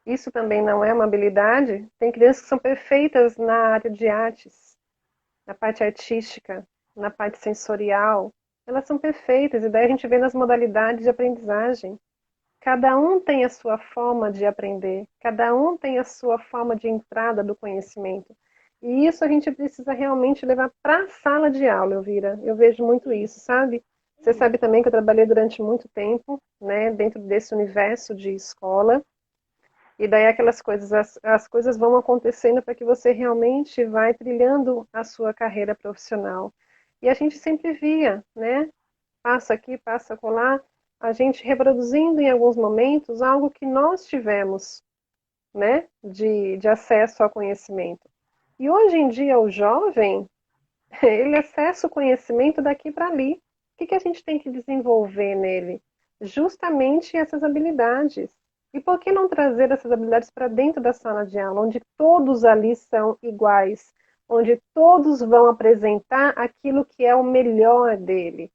[SPEAKER 1] Isso também não é uma habilidade. Tem crianças que são perfeitas na área de artes, na parte artística, na parte sensorial. Elas são perfeitas, e daí a gente vê nas modalidades de aprendizagem. Cada um tem a sua forma de aprender, cada um tem a sua forma de entrada do conhecimento. E isso a gente precisa realmente levar para a sala de aula, Elvira. Eu vejo muito isso, sabe? Você sabe também que eu trabalhei durante muito tempo, né, dentro desse universo de escola. E daí aquelas coisas, as coisas vão acontecendo para que você realmente vai trilhando a sua carreira profissional. E a gente sempre via, né? Passa aqui, passa acolá, a gente reproduzindo em alguns momentos algo que nós tivemos, né? De acesso ao conhecimento. E hoje em dia o jovem, ele acessa o conhecimento daqui para ali. O que a gente tem que desenvolver nele? Justamente essas habilidades. E por que não trazer essas habilidades para dentro da sala de aula, onde todos ali são iguais, onde todos vão apresentar aquilo que é o melhor dele?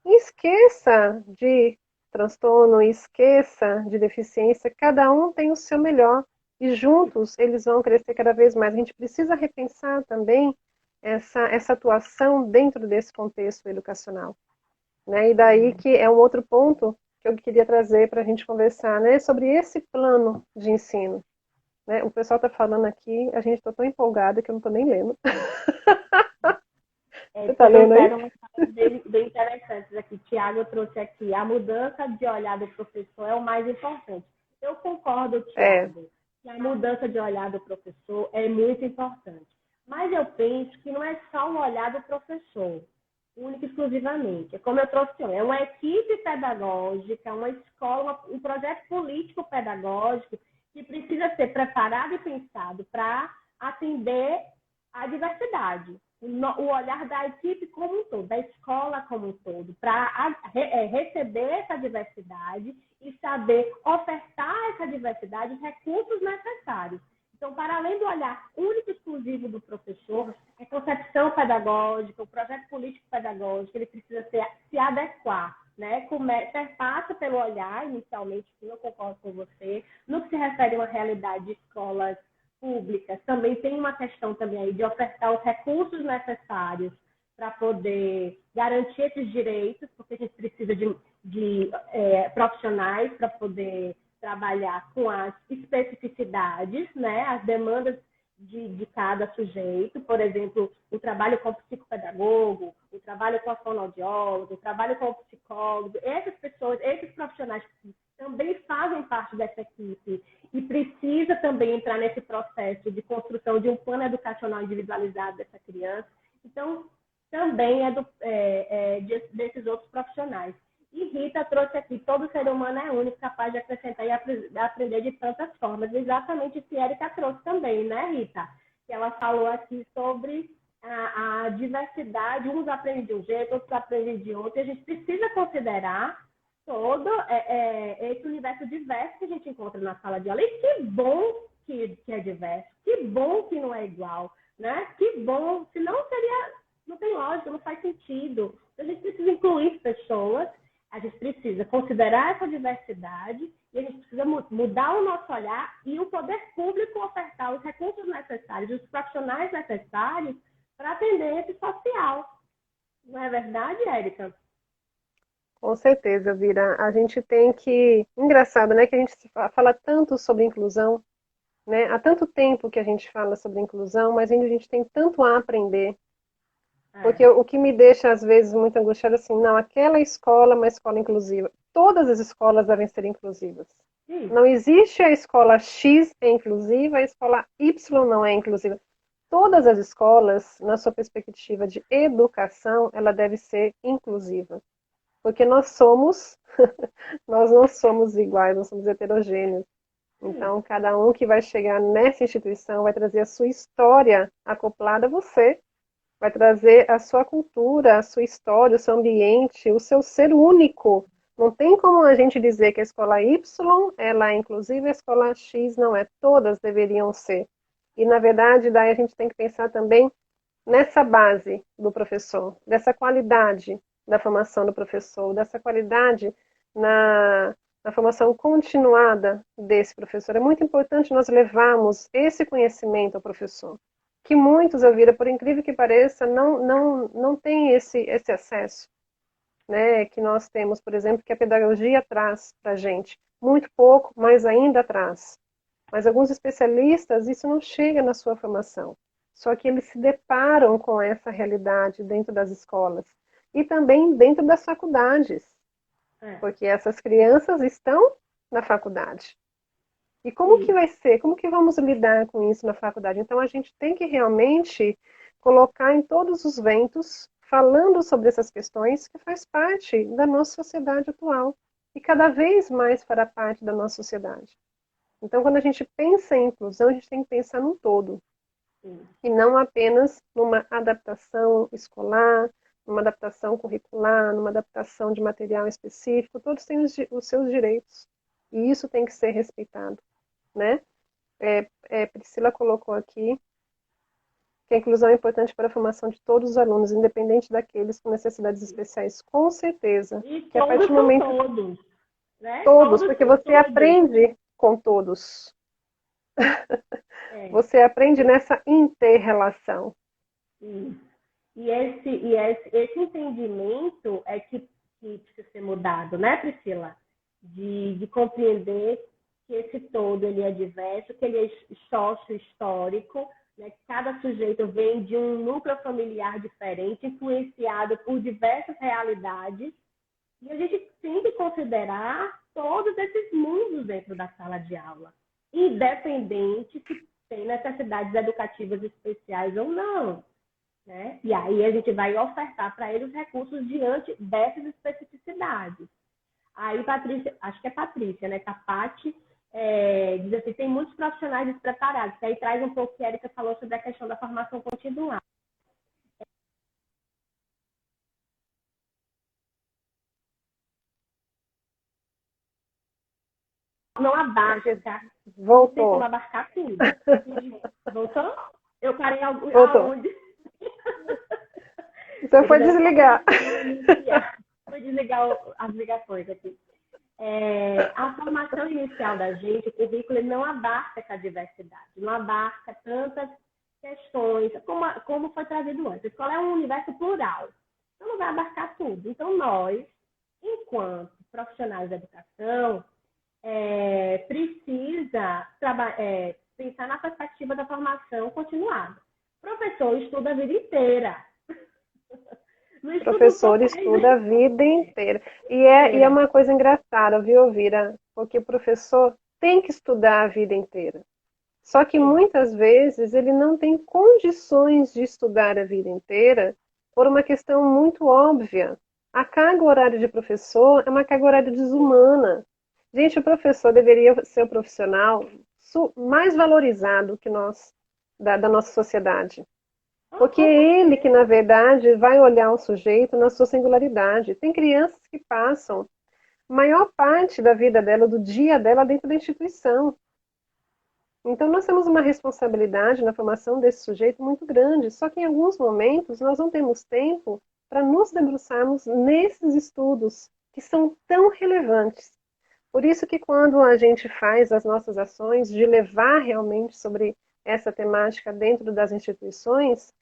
[SPEAKER 1] E esqueça de transtorno, esqueça de deficiência, cada um tem o seu melhor. E juntos eles vão crescer cada vez mais. A gente precisa repensar também essa atuação dentro desse contexto educacional. Né? E daí que é um outro ponto que eu queria trazer para a gente conversar, né? Sobre esse plano de ensino. Né? O pessoal está falando aqui, a gente está tão empolgada que eu não estou nem lendo.
[SPEAKER 2] Você está lendo aí? Umas coisas bem interessantes aqui. Tiago trouxe aqui, a mudança de olhar do professor é o mais importante. Eu concordo, Tiago, que a mudança de olhar do professor é muito importante. Mas eu penso que não é só um olhar do professor, única e exclusivamente. É como eu trouxe, é uma equipe pedagógica, uma escola, um projeto político pedagógico que precisa ser preparado e pensado para atender a diversidade. O olhar da equipe como um todo, da escola como um todo, para receber essa diversidade e saber ofertar essa diversidade os recursos necessários. Então, para além do olhar único e exclusivo do professor, a concepção pedagógica, o projeto político pedagógico, ele precisa se adequar, né? Passa pelo olhar, inicialmente, que eu concordo com você, no que se refere a uma realidade de escolas públicas, também tem uma questão também aí de ofertar os recursos necessários para poder garantir esses direitos, porque a gente precisa de profissionais para poder trabalhar com as especificidades, né, as demandas de cada sujeito, por exemplo, o trabalho com o psicopedagogo, o trabalho com a fonoaudióloga, o trabalho com o psicólogo, essas pessoas, esses profissionais também fazem parte dessa equipe e precisa também entrar nesse processo de construção de um plano educacional individualizado dessa criança. Então, também desses outros profissionais. E Rita trouxe aqui, todo ser humano é único, capaz de acrescentar e aprender de tantas formas. Exatamente isso que a Erika trouxe também, né, Rita? Que ela falou aqui sobre a diversidade, uns aprendem de um jeito, outros aprendem de outro, e a gente precisa considerar todo esse universo diverso que a gente encontra na sala de aula. E que bom que é diverso, que bom que não é igual. né? Que bom, senão seria, não tem lógica, não faz sentido. Então, a gente precisa incluir pessoas, a gente precisa considerar essa diversidade e a gente precisa mudar o nosso olhar e o poder público ofertar os recursos necessários, os profissionais necessários para atender esse social. Não é verdade, Érica?
[SPEAKER 1] Com certeza, Vira. A gente tem que. Engraçado, né? Que a gente fala tanto sobre inclusão, né? Há tanto tempo que a gente fala sobre inclusão, mas ainda a gente tem tanto a aprender.
[SPEAKER 2] É.
[SPEAKER 1] Porque o que me deixa, às vezes, muito angustiada, assim, não, aquela escola é uma escola inclusiva. Todas as escolas devem ser inclusivas.
[SPEAKER 2] Sim.
[SPEAKER 1] Não existe a escola X é inclusiva, a escola Y não é inclusiva. Todas as escolas, na sua perspectiva de educação, ela deve ser inclusiva. Porque nós não somos iguais, nós somos heterogêneos.
[SPEAKER 2] Sim.
[SPEAKER 1] Então, cada um que vai chegar nessa instituição vai trazer a sua história acoplada a você, vai trazer a sua cultura, a sua história, o seu ambiente, o seu ser único. Não tem como a gente dizer que a escola Y ela é inclusiva e a escola X não é. Todas deveriam ser. E, na verdade, daí a gente tem que pensar também nessa base do professor, dessa qualidade da formação do professor, dessa qualidade na formação continuada desse professor. É muito importante nós levarmos esse conhecimento ao professor, que muitos, Elvira, por incrível que pareça, não tem esse acesso, né, que nós temos, por exemplo, que a pedagogia traz para a gente. Muito pouco, mas ainda traz. Mas alguns especialistas, isso não chega na sua formação. Só que eles se deparam com essa realidade dentro das escolas e também dentro das faculdades,
[SPEAKER 2] É.
[SPEAKER 1] porque essas crianças estão na faculdade. E como que
[SPEAKER 2] Sim.
[SPEAKER 1] vai ser? Como que vamos lidar com isso na faculdade? Então a gente tem que realmente colocar em todos os ventos, falando sobre essas questões que faz parte da nossa sociedade atual e cada vez mais fará parte da nossa sociedade. Então, quando a gente pensa em inclusão, a gente tem que pensar num todo,
[SPEAKER 2] Sim.
[SPEAKER 1] e não apenas numa adaptação escolar, numa adaptação curricular, numa adaptação de material específico. Todos têm os seus direitos, e isso tem que ser respeitado, né? Priscila colocou aqui que a inclusão é importante para a formação de todos os alunos, independente daqueles com necessidades especiais, com certeza.
[SPEAKER 2] E
[SPEAKER 1] Que a partir
[SPEAKER 2] todos
[SPEAKER 1] do
[SPEAKER 2] são
[SPEAKER 1] momento
[SPEAKER 2] todos, né?
[SPEAKER 1] todos,
[SPEAKER 2] Todos
[SPEAKER 1] porque
[SPEAKER 2] são
[SPEAKER 1] você
[SPEAKER 2] todos.
[SPEAKER 1] aprende com todos.
[SPEAKER 2] É.
[SPEAKER 1] Você aprende nessa inter-relação.
[SPEAKER 2] Sim. E esse entendimento é que precisa ser mudado, né, Priscila? De compreender que esse todo ele é diverso, que ele é sócio-histórico, né? Que cada sujeito vem de um núcleo familiar diferente, influenciado por diversas realidades, e a gente tem que considerar todos esses mundos dentro da sala de aula, independente se tem necessidades educativas especiais ou não. Né? E aí a gente vai ofertar para eles recursos diante dessas especificidades. Aí, Patrícia, acho que é Patrícia, né? Que a Paty diz assim, tem muitos profissionais despreparados, que aí traz um pouco que a Erika falou sobre a questão da formação continuada. Não abarca, não tem como
[SPEAKER 1] Voltou.
[SPEAKER 2] abarcar tudo. Voltou? Eu parei
[SPEAKER 1] Voltou.
[SPEAKER 2] aonde?
[SPEAKER 1] Você foi desligar.
[SPEAKER 2] Foi desligar as ligações aqui. A formação inicial da gente, o currículo, ele não abarca essa diversidade, não abarca tantas questões, como foi trazido antes. A escola é um universo plural, então não vai abarcar tudo. Então, nós, enquanto profissionais da educação, precisa pensar na perspectiva da formação continuada. O professor estuda a vida inteira. Não
[SPEAKER 1] O
[SPEAKER 2] estuda só
[SPEAKER 1] professor
[SPEAKER 2] 3
[SPEAKER 1] estuda a
[SPEAKER 2] meses
[SPEAKER 1] vida inteira. E é uma coisa engraçada, viu, Vira? Porque o professor tem que estudar a vida inteira. Só que
[SPEAKER 2] Sim.
[SPEAKER 1] muitas vezes ele não tem condições de estudar a vida inteira por uma questão muito óbvia. A carga horária de professor é uma carga horária desumana. Gente, o professor deveria ser o profissional mais valorizado que nós, da nossa sociedade. Porque
[SPEAKER 2] Com
[SPEAKER 1] é ele que, na
[SPEAKER 2] certeza.
[SPEAKER 1] verdade, vai olhar o sujeito na sua singularidade. Tem crianças que passam a maior parte da vida dela, do dia dela, dentro da instituição. Então, nós temos uma responsabilidade na formação desse sujeito muito grande, só que em alguns momentos nós não temos tempo para nos debruçarmos nesses estudos que são tão relevantes. Por isso que quando a gente faz as nossas ações de levar realmente sobre essa temática dentro das instituições,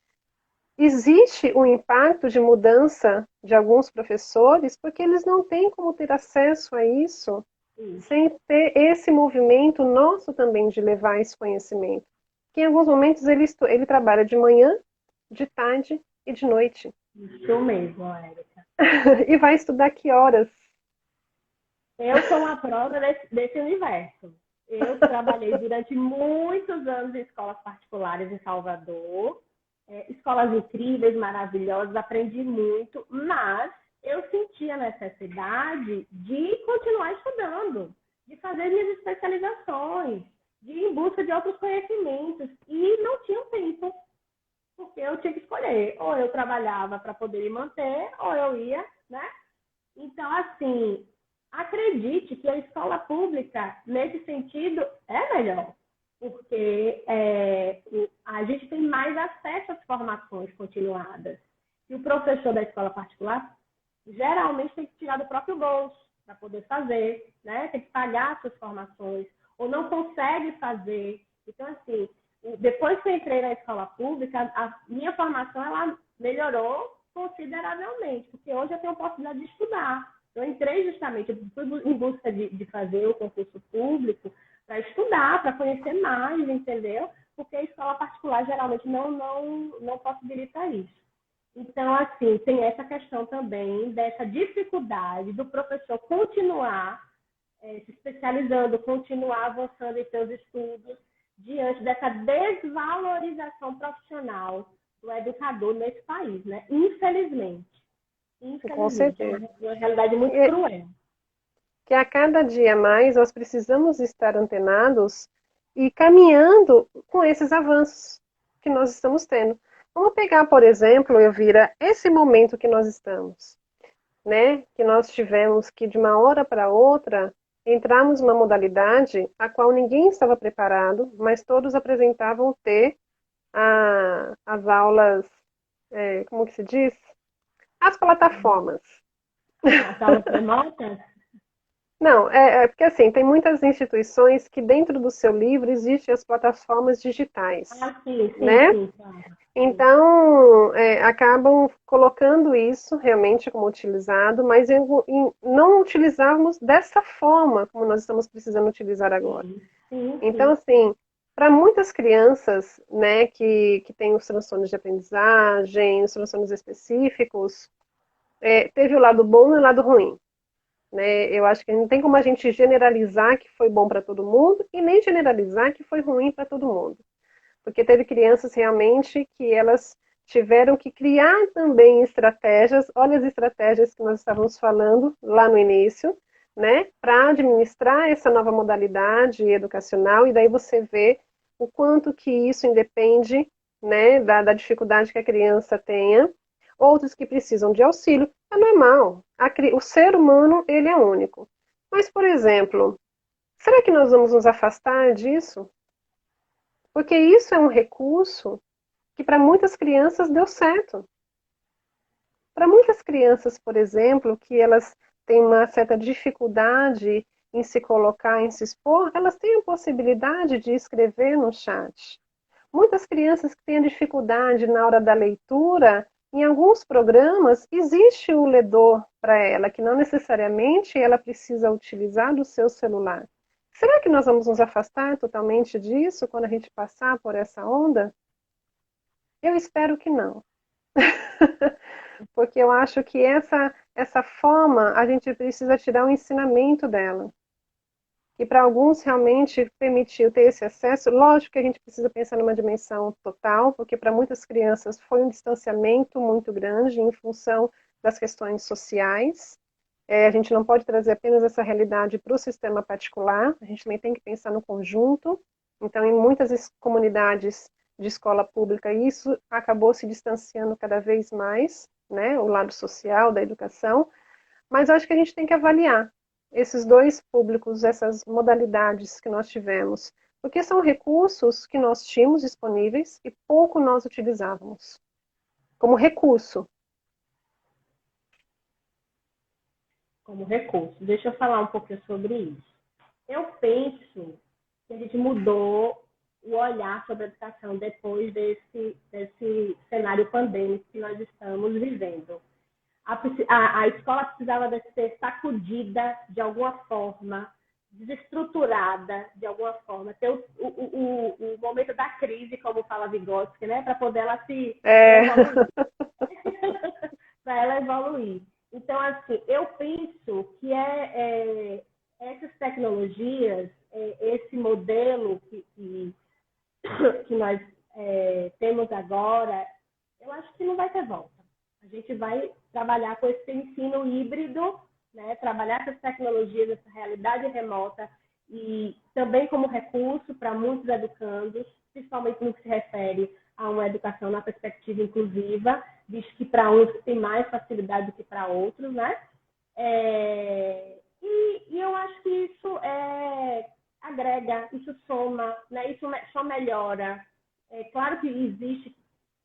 [SPEAKER 1] existe um impacto de mudança de alguns professores, porque eles não têm como ter acesso a isso
[SPEAKER 2] Isso.
[SPEAKER 1] sem ter esse movimento nosso também de levar esse conhecimento. Que em alguns momentos ele trabalha de manhã, de tarde e de noite.
[SPEAKER 2] Isso mesmo, Érica.
[SPEAKER 1] E vai estudar que horas?
[SPEAKER 2] Eu sou uma prova desse universo. Eu trabalhei durante muitos anos em escolas particulares em Salvador, escolas incríveis, maravilhosas, aprendi muito, mas eu sentia a necessidade de continuar estudando, de fazer minhas especializações, de ir em busca de outros conhecimentos, e não tinha tempo, porque eu tinha que escolher, ou eu trabalhava para poder me manter, ou eu ia, né? Então, assim, acredite que a escola pública, nesse sentido, é melhor, porque a gente tem mais acesso às formações continuadas. E o professor da escola particular, geralmente, tem que tirar do próprio bolso para poder fazer, né? Tem que pagar as suas formações, ou não consegue fazer. Então, assim, depois que eu entrei na escola pública, a minha formação ela melhorou consideravelmente, porque hoje eu tenho a oportunidade de estudar. Eu entrei justamente, eu fui em busca de fazer o concurso público para estudar, para conhecer mais, entendeu? Porque a escola particular geralmente não possibilita isso. Então, assim, tem essa questão também dessa dificuldade do professor continuar se especializando, continuar avançando em seus estudos, diante dessa desvalorização profissional do educador nesse país, né? Infelizmente.
[SPEAKER 1] Com
[SPEAKER 2] Infelizmente. É
[SPEAKER 1] certeza.
[SPEAKER 2] uma realidade muito
[SPEAKER 1] E
[SPEAKER 2] cruel.
[SPEAKER 1] que a cada dia mais nós precisamos estar antenados e caminhando com esses avanços que nós estamos tendo. Vamos pegar, por exemplo, Elvira, esse momento que nós estamos, né? Que nós tivemos que de uma hora para outra entrarmos numa modalidade a qual ninguém estava preparado, mas todos apresentavam ter as aulas, como que se diz? As plataformas.
[SPEAKER 2] As aulas remotas?
[SPEAKER 1] Não, é porque assim, tem muitas instituições que dentro do seu livro existem as plataformas digitais,
[SPEAKER 2] Ah, sim, sim,
[SPEAKER 1] né?
[SPEAKER 2] sim, claro. Sim.
[SPEAKER 1] Então, acabam colocando isso realmente como utilizado, mas não utilizarmos dessa forma como nós estamos precisando utilizar agora.
[SPEAKER 2] Sim, sim,
[SPEAKER 1] Então,
[SPEAKER 2] sim.
[SPEAKER 1] assim, para muitas crianças, né, que têm os transtornos de aprendizagem, os transtornos específicos, teve o lado bom e o lado ruim. Né? Eu acho que não tem como a gente generalizar que foi bom para todo mundo e nem generalizar que foi ruim para todo mundo. Porque teve crianças realmente que elas tiveram que criar também estratégias, olha as estratégias que nós estávamos falando lá no início, né, para administrar essa nova modalidade educacional, e daí você vê o quanto que isso independe, né, da dificuldade que a criança tenha, outros que precisam de auxílio, é normal, o ser humano, ele é único. Mas, por exemplo, será que nós vamos nos afastar disso? Porque isso é um recurso que para muitas crianças deu certo. Para muitas crianças, por exemplo, que elas têm uma certa dificuldade em se colocar, em se expor, elas têm a possibilidade de escrever no chat. Muitas crianças que têm dificuldade na hora da leitura, em alguns programas existe o ledor para ela, que não necessariamente ela precisa utilizar do seu celular. Será que nós vamos nos afastar totalmente disso quando a gente passar por essa onda? Eu espero que não. Porque eu acho que essa forma a gente precisa tirar o ensinamento dela. E para alguns realmente permitiu ter esse acesso, lógico que a gente precisa pensar numa dimensão total, porque para muitas crianças foi um distanciamento muito grande em função das questões sociais. A gente não pode trazer apenas essa realidade para o sistema particular, a gente também tem que pensar no conjunto. Então, em muitas comunidades de escola pública, isso acabou se distanciando cada vez mais, né, o lado social da educação, mas acho que a gente tem que avaliar esses dois públicos, essas modalidades que nós tivemos, porque são recursos que nós tínhamos disponíveis e pouco nós utilizávamos como recurso.
[SPEAKER 2] Como recurso. Deixa eu falar um pouquinho sobre isso. Eu penso que a gente mudou o olhar sobre a educação depois desse cenário pandêmico que nós estamos vivendo. A escola precisava de ser sacudida de alguma forma, desestruturada de alguma forma, ter o momento da crise, como fala Vygotsky, né, para poder ela se evoluir. Para ela evoluir. Então, assim, eu penso que essas tecnologias, esse modelo que nós temos agora, eu acho que não vai ter volta. A gente vai trabalhar com esse ensino híbrido, né? Trabalhar com as tecnologias, essa realidade remota, e também como recurso para muitos educandos, principalmente no que se refere a uma educação na perspectiva inclusiva, visto que para uns tem mais facilidade do que para outros, né? E eu acho que isso agrega, isso soma, né? Isso só melhora. É claro que existe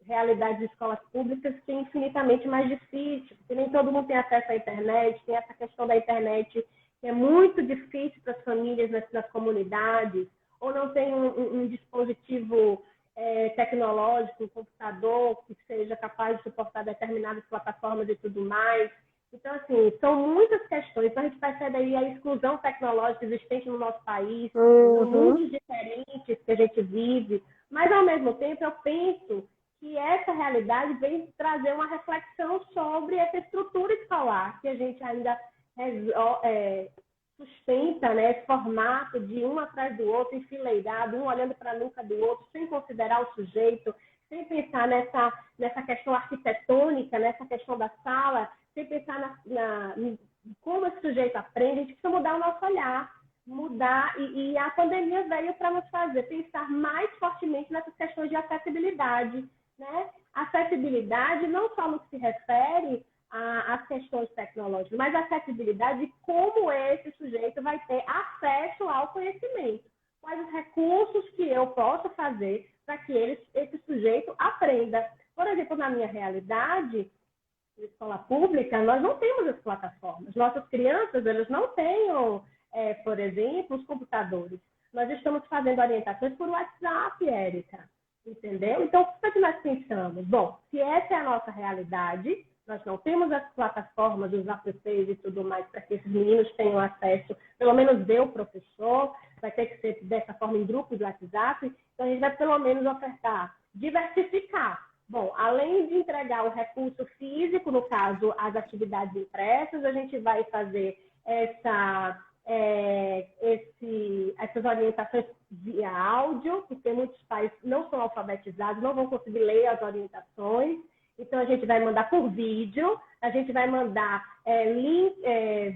[SPEAKER 2] realidade de escolas públicas que é infinitamente mais difícil, porque nem todo mundo tem acesso à internet, tem essa questão da internet que é muito difícil para as famílias nas comunidades, ou não tem um dispositivo tecnológico, um computador que seja capaz de suportar determinadas plataformas e tudo mais. Então, assim, são muitas questões. Então, a gente percebe aí a exclusão tecnológica existente no nosso país, os mundos diferentes que a gente vive, mas, ao mesmo tempo, eu penso que essa realidade vem trazer uma reflexão sobre essa estrutura escolar, que a gente ainda sustenta, né, esse formato de um atrás do outro, enfileirado, um olhando para a nuca do outro, sem considerar o sujeito, sem pensar nessa questão arquitetônica, nessa questão da sala, sem pensar em como esse sujeito aprende. A gente precisa mudar o nosso olhar, mudar, e a pandemia veio para nos fazer pensar mais fortemente nessas questões de acessibilidade, né? Acessibilidade não só no que se refere às questões tecnológicas, mas acessibilidade de como esse sujeito vai ter acesso ao conhecimento. Quais os recursos que eu posso fazer para que esse sujeito aprenda. Por exemplo, na minha realidade, na escola pública, nós não temos as plataformas. Nossas crianças, elas não têm, por exemplo, os computadores. Nós estamos fazendo orientações por WhatsApp, Érica. Entendeu? Então, o que nós pensamos? Bom, se essa é a nossa realidade, nós não temos as plataformas, os apps e tudo mais para que esses meninos tenham acesso, pelo menos eu, professor, vai ter que ser dessa forma em grupos do WhatsApp, então a gente vai pelo menos ofertar, diversificar. Bom, além de entregar o recurso físico, no caso, as atividades impressas, a gente vai fazer essas orientações via áudio, porque muitos pais não são alfabetizados, não vão conseguir ler as orientações. Então, a gente vai mandar por vídeo, a gente vai mandar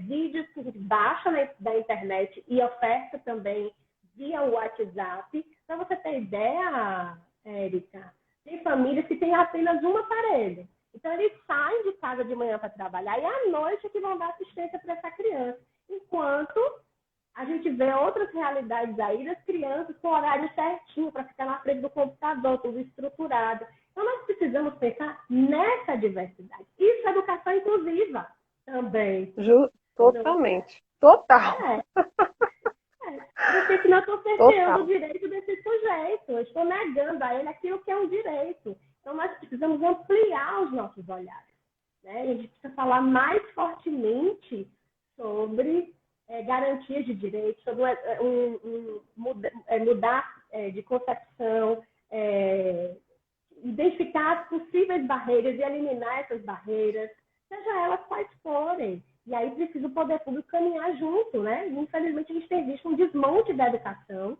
[SPEAKER 2] vídeos que a gente baixa da internet e oferta também via WhatsApp. Para você ter ideia, Érica, tem famílias que têm apenas um aparelho. Então, eles saem de casa de manhã para trabalhar e à noite é que vão dar assistência para essa criança. Enquanto a gente vê outras realidades aí das crianças com horário certinho para ficar na frente do computador, tudo estruturado. Então, nós precisamos pensar nessa diversidade. Isso é educação inclusiva também.
[SPEAKER 1] Totalmente. Total.
[SPEAKER 2] Porque senão eu estou cerceando o direito desse sujeito. Eu estou negando a ele aquilo que é um direito. Então, nós precisamos ampliar os nossos olhares. Né? E a gente precisa falar mais fortemente sobre garantias de direitos, sobre mudar de concepção, identificar as possíveis barreiras e eliminar essas barreiras, seja elas quais forem. E aí precisa o poder público caminhar junto, né? E, infelizmente, a gente tem visto um desmonte da educação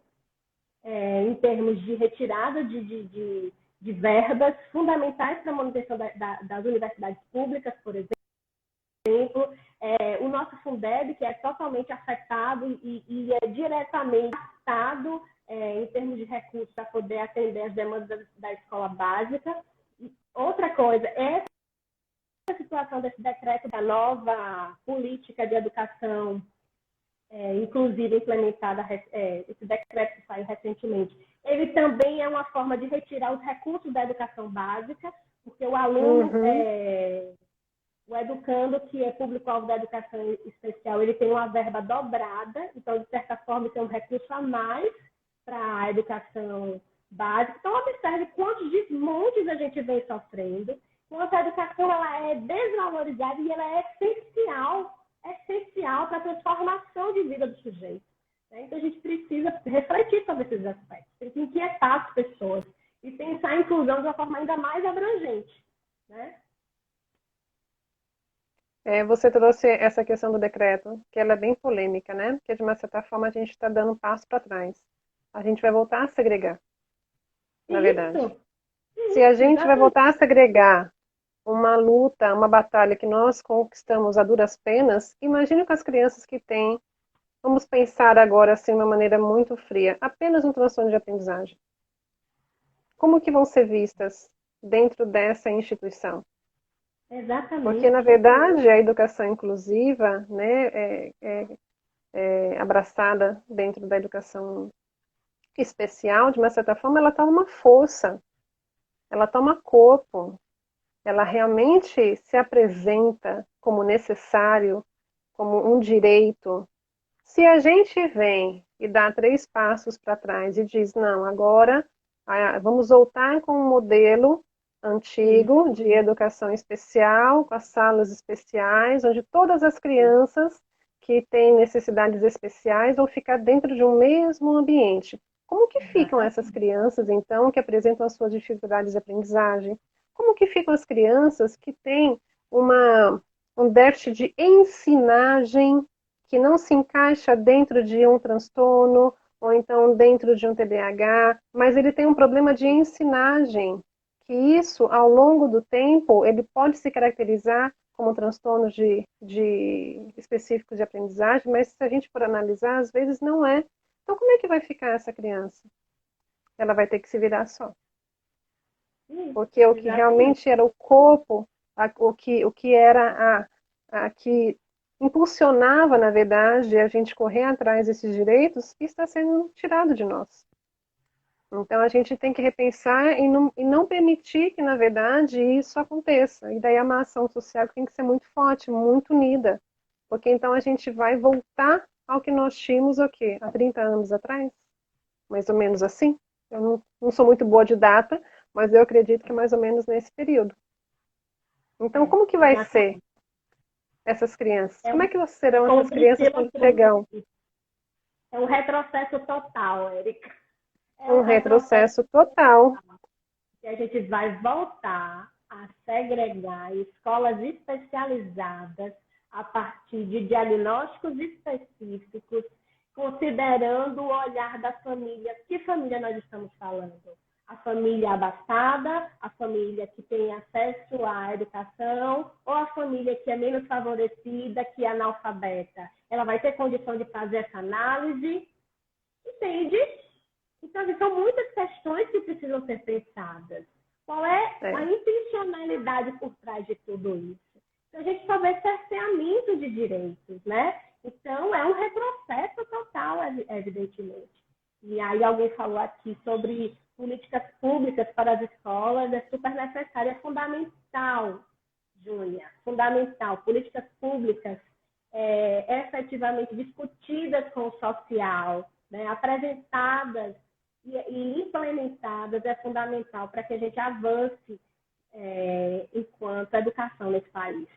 [SPEAKER 2] em termos de retirada de verbas fundamentais para a manutenção das universidades públicas, por exemplo. O nosso Fundeb, que é totalmente afetado e é diretamente afetado em termos de recursos para poder atender as demandas da escola básica. Outra coisa, essa situação desse decreto da nova política de educação inclusive implementada, esse decreto que saiu recentemente, ele também é uma forma de retirar os recursos da educação básica, porque o aluno, o educando, que é público-alvo da educação especial, ele tem uma verba dobrada, então, de certa forma, tem um recurso a mais para a educação básica. Então, observe quantos desmontes a gente vem sofrendo, quanto a educação ela é desvalorizada e ela é essencial para a transformação de vida do sujeito. Né? Então, a gente precisa refletir sobre esses aspectos, tem que inquietar as pessoas e pensar a inclusão de uma forma ainda mais abrangente. Né?
[SPEAKER 1] Você trouxe essa questão do decreto, que ela é bem polêmica, né? Porque, de uma certa forma, a gente está dando um passo para trás. A gente vai voltar a segregar, na verdade. Se a gente vai voltar a segregar uma luta, uma batalha que nós conquistamos a duras penas, imagine com as crianças que têm, vamos pensar agora assim, de uma maneira muito fria, apenas um transtorno de aprendizagem. Como que vão ser vistas dentro dessa instituição?
[SPEAKER 2] Exatamente.
[SPEAKER 1] Porque, na verdade, a educação inclusiva, né, abraçada dentro da educação especial, de uma certa forma, ela toma uma força, ela toma corpo, ela realmente se apresenta como necessário, como um direito. Se a gente vem e dá 3 passos para trás e diz, não, agora vamos voltar com um modelo antigo de educação especial, com as salas especiais, onde todas as crianças que têm necessidades especiais vão ficar dentro de um mesmo ambiente. Como que ficam essas crianças, então, que apresentam as suas dificuldades de aprendizagem? Como que ficam as crianças que têm um déficit de ensinagem que não se encaixa dentro de um transtorno ou então dentro de um TDAH, mas ele tem um problema de ensinagem, que isso, ao longo do tempo, ele pode se caracterizar como transtornos específicos de aprendizagem, mas se a gente for analisar, às vezes não é. Então, como é que vai ficar essa criança? Ela vai ter que se virar só. Porque o que realmente era o corpo, o que era que impulsionava, na verdade, a gente correr atrás desses direitos, está sendo tirado de nós. Então, a gente tem que repensar e não permitir que, na verdade, isso aconteça. E daí é uma ação social que tem que ser muito forte, muito unida. Porque então a gente vai voltar ao que nós tínhamos, o quê? Há 30 anos atrás? Mais ou menos assim? Eu não sou muito boa de data, mas eu acredito que é mais ou menos nesse período. Então, como que vai ser essas crianças? Como é que serão essas crianças quando chegam?
[SPEAKER 2] É um retrocesso total, Érica.
[SPEAKER 1] Um retrocesso total.
[SPEAKER 2] Que a gente vai voltar a segregar escolas especializadas a partir de diagnósticos específicos, considerando o olhar da família. Que família nós estamos falando? A família abastada, a família que tem acesso à educação, ou a família que é menos favorecida, que é analfabeta? Ela vai ter condição de fazer essa análise? Entende? Então, são muitas questões que precisam ser pensadas. Qual é a intencionalidade por trás de tudo isso? Então, a gente só vê cerceamento de direitos, né? Então, é um retrocesso total, evidentemente. E aí alguém falou aqui sobre políticas públicas para as escolas, é super necessário, é fundamental, Júlia, fundamental. Políticas públicas efetivamente discutidas com o social, né? Apresentadas e implementadas é fundamental para que a gente avance enquanto educação nesse país.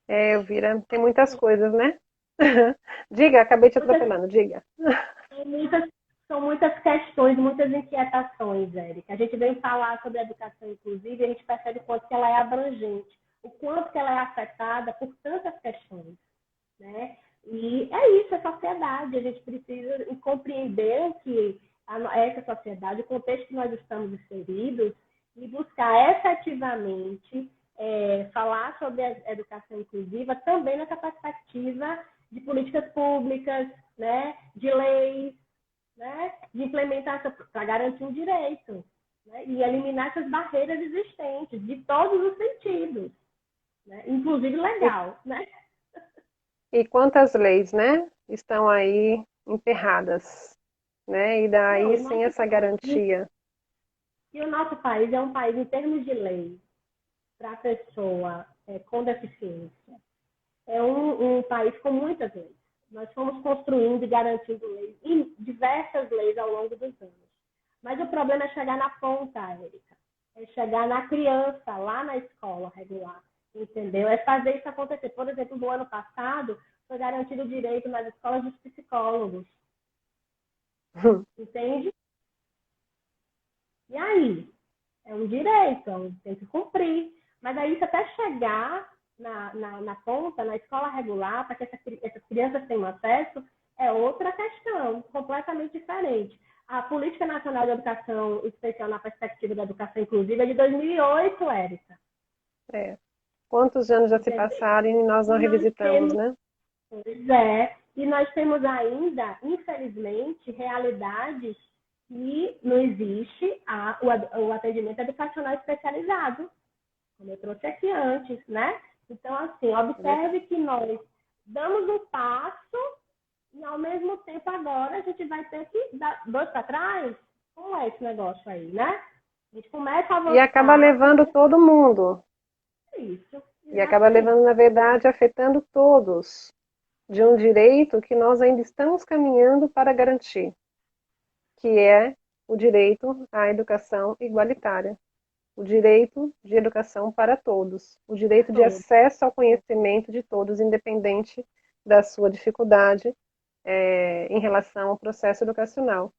[SPEAKER 1] Elvira, tem muitas coisas, né? Diga, acabei te atropelando, diga.
[SPEAKER 2] São muitas questões, muitas inquietações, Érica. A gente vem falar sobre a educação inclusiva e a gente percebe o quanto que ela é abrangente, o quanto que ela é afetada por tantas questões, né? E é isso, a sociedade. A gente precisa compreender que essa sociedade, o contexto que nós estamos inseridos, e buscar efetivamente falar sobre a educação inclusiva também nessa perspectiva de políticas públicas, né, de leis, né, de implementação para garantir um direito, né, e eliminar essas barreiras existentes de todos os sentidos, né, inclusive legal, né?
[SPEAKER 1] E quantas leis, né, estão aí emperradas, né? E
[SPEAKER 2] Não,
[SPEAKER 1] daí sem essa garantia.
[SPEAKER 2] e o nosso país é um país, em termos de lei, para a pessoa com deficiência, é um país com muitas leis. Nós fomos construindo e garantindo leis, diversas leis ao longo dos anos. Mas o problema é chegar na ponta, Érica. É chegar na criança, lá na escola regular. Entendeu? É fazer isso acontecer. Por exemplo, no ano passado, foi garantido o direito nas escolas dos psicólogos. Entende? E aí? É um direito, tem que cumprir. Mas aí, até chegar na ponta, na escola regular, para que essas crianças tenham acesso, é outra questão, completamente diferente. A Política Nacional de Educação Especial na Perspectiva da Educação Inclusiva é de 2008, Érica.
[SPEAKER 1] É. Quantos anos já se
[SPEAKER 2] Entendeu?
[SPEAKER 1] passaram e nós não
[SPEAKER 2] E nós
[SPEAKER 1] revisitamos,
[SPEAKER 2] temos,
[SPEAKER 1] né?
[SPEAKER 2] pois é, e nós temos ainda, infelizmente, realidades que não existe o atendimento educacional especializado, como eu trouxe aqui antes, né? Então, assim,
[SPEAKER 1] É verdade.
[SPEAKER 2] observe que nós damos um passo e, ao mesmo tempo, agora a gente vai ter que dar dois para trás. Como é esse negócio aí, né? A gente começa a
[SPEAKER 1] E acaba
[SPEAKER 2] avançar,
[SPEAKER 1] levando todo mundo.
[SPEAKER 2] isso,
[SPEAKER 1] E acaba levando,
[SPEAKER 2] exatamente.
[SPEAKER 1] na verdade, afetando todos, de um direito que nós ainda estamos caminhando para garantir, que é o direito à educação igualitária, o direito de educação para todos, o
[SPEAKER 2] Para
[SPEAKER 1] direito de
[SPEAKER 2] todos.
[SPEAKER 1] acesso ao conhecimento de todos, independente da sua dificuldade em relação ao processo educacional.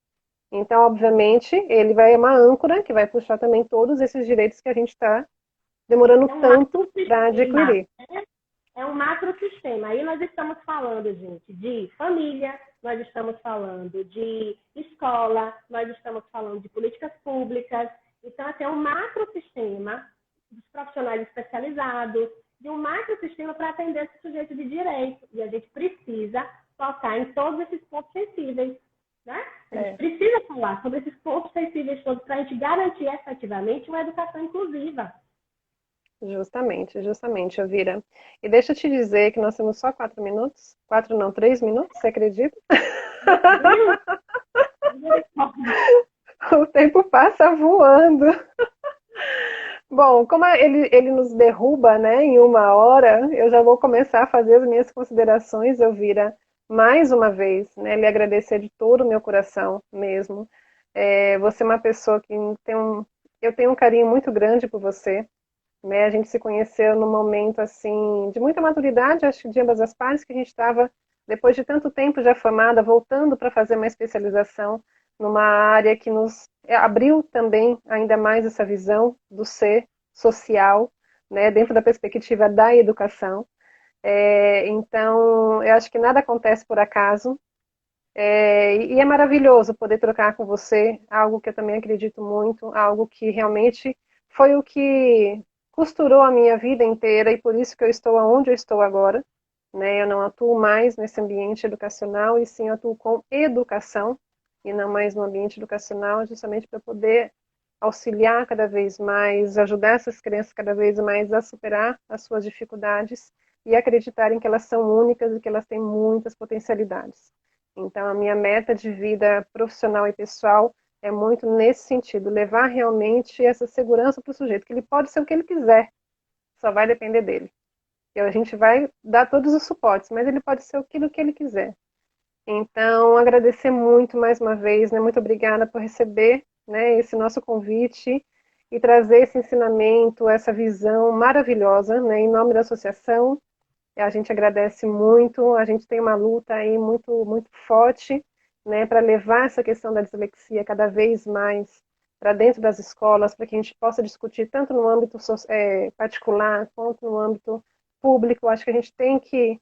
[SPEAKER 1] Então, obviamente, ele vai uma âncora que vai puxar também todos esses direitos que a gente está demorando
[SPEAKER 2] É um
[SPEAKER 1] tanto para
[SPEAKER 2] macrosistema,
[SPEAKER 1] adquirir.
[SPEAKER 2] né? É um macrosistema. Aí nós estamos falando, gente, de família, nós estamos falando de escola, nós estamos falando de políticas públicas. Então, assim, é um macrosistema dos profissionais especializados, de um macrosistema para atender esse sujeito de direito. E a gente precisa tocar em todos esses pontos sensíveis. Né? A gente
[SPEAKER 1] É,
[SPEAKER 2] precisa falar sobre esses pontos sensíveis todos para a gente garantir efetivamente uma educação inclusiva.
[SPEAKER 1] justamente, justamente, Elvira. E deixa eu te dizer que nós temos só 4 minutos. 4 não, 3 minutos, você acredita?
[SPEAKER 2] Meu Deus! Misericórdia.
[SPEAKER 1] O tempo passa voando. Bom, como ele nos derruba, né, em 1 hora, eu já vou começar a fazer as minhas considerações, Elvira, mais uma vez, né, lhe agradecer de todo o meu coração mesmo. Você é uma pessoa que eu tenho um carinho muito grande por você, né, a gente se conheceu num momento, assim, de muita maturidade, acho que de ambas as partes, que a gente estava, depois de tanto tempo já formada, voltando para fazer uma especialização numa área que nos abriu também ainda mais essa visão do ser social, né, dentro da perspectiva da educação. Então, eu acho que nada acontece por acaso, e é maravilhoso poder trocar com você algo que eu também acredito muito, algo que realmente foi o que costurou a minha vida inteira e por isso que eu estou onde eu estou agora. Né? Eu não atuo mais nesse ambiente educacional e sim atuo com educação e não mais no ambiente educacional, justamente para poder auxiliar cada vez mais, ajudar essas crianças cada vez mais a superar as suas dificuldades e acreditarem que elas são únicas e que elas têm muitas potencialidades. Então, a minha meta de vida profissional e pessoal é muito nesse sentido, levar realmente essa segurança para o sujeito, que ele pode ser o que ele quiser, só vai depender dele. E a gente vai dar todos os suportes, mas ele pode ser aquilo que ele quiser. Então, agradecer muito mais uma vez, né? Muito obrigada por receber, né, esse nosso convite e trazer esse ensinamento, essa visão maravilhosa, né, em nome da associação. A gente agradece muito, a gente tem uma luta aí muito, muito forte, né, para levar essa questão da dislexia cada vez mais para dentro das escolas, para que a gente possa discutir tanto no âmbito particular quanto no âmbito público. Acho que a gente tem que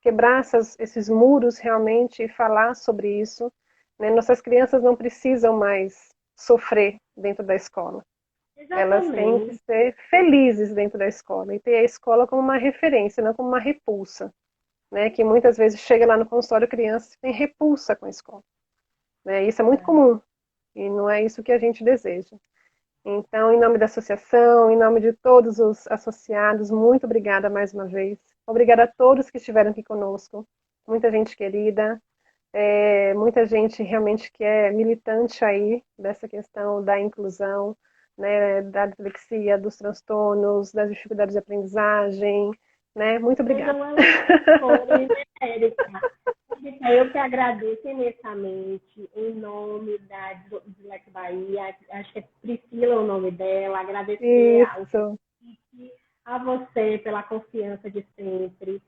[SPEAKER 1] quebrar esses muros realmente e falar sobre isso. Né? Nossas crianças não precisam mais sofrer dentro da escola. Elas têm que
[SPEAKER 2] Exatamente.
[SPEAKER 1] ser felizes dentro da escola e ter a escola como uma referência, não como uma repulsa, né? Que muitas vezes chega lá no consultório crianças que têm repulsa com a escola, né? Isso é muito comum e não é isso que a gente deseja. Então, em nome da associação, em nome de todos os associados, muito obrigada mais uma vez. Obrigada a todos que estiveram aqui conosco. Muita gente querida, muita gente realmente que é militante aí dessa questão da inclusão, né, da dislexia, dos transtornos, das dificuldades de aprendizagem, né? Muito obrigada.
[SPEAKER 2] Não foi, né, Érica? Eu que agradeço imensamente, em nome da Dislexia Bahia, acho que é Priscila o nome dela, agradecer
[SPEAKER 1] Isso.
[SPEAKER 2] a você pela confiança de sempre.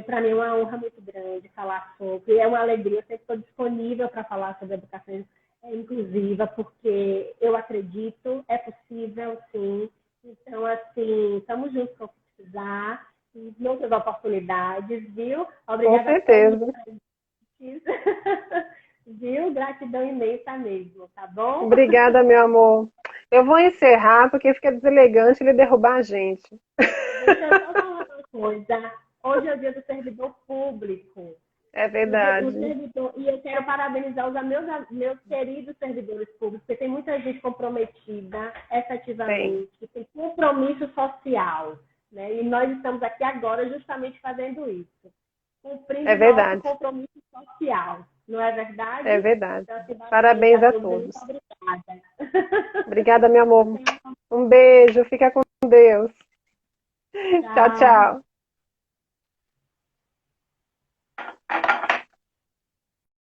[SPEAKER 2] Para mim é uma honra muito grande falar sobre, é uma alegria, eu sempre estou disponível para falar sobre educação inclusiva, porque eu acredito, é possível, sim. Então, assim, estamos juntos para precisar, em outras oportunidades, viu?
[SPEAKER 1] Com
[SPEAKER 2] Obrigada a todos
[SPEAKER 1] certeza.
[SPEAKER 2] viu? Gratidão imensa mesmo, tá bom?
[SPEAKER 1] Obrigada, meu amor. Eu vou encerrar porque fica deselegante ele derrubar a gente.
[SPEAKER 2] Deixa eu só falar uma coisa. Hoje é o dia do servidor público.
[SPEAKER 1] É
[SPEAKER 2] O
[SPEAKER 1] verdade.
[SPEAKER 2] servidor, e eu quero parabenizar meus queridos servidores públicos, porque tem muita gente comprometida
[SPEAKER 1] Tem.
[SPEAKER 2] efetivamente, tem compromisso social. Né? E nós estamos aqui agora justamente fazendo isso,
[SPEAKER 1] É
[SPEAKER 2] cumprindo o nosso
[SPEAKER 1] verdade.
[SPEAKER 2] compromisso social. Não é
[SPEAKER 1] É
[SPEAKER 2] verdade?
[SPEAKER 1] verdade.
[SPEAKER 2] Então, assim, parabéns
[SPEAKER 1] Parabéns
[SPEAKER 2] a
[SPEAKER 1] a
[SPEAKER 2] todos e muito
[SPEAKER 1] todos.
[SPEAKER 2] obrigada.
[SPEAKER 1] Obrigada, meu amor. Um beijo. Fica com Deus. Tchau,
[SPEAKER 2] Tchau.
[SPEAKER 1] tchau.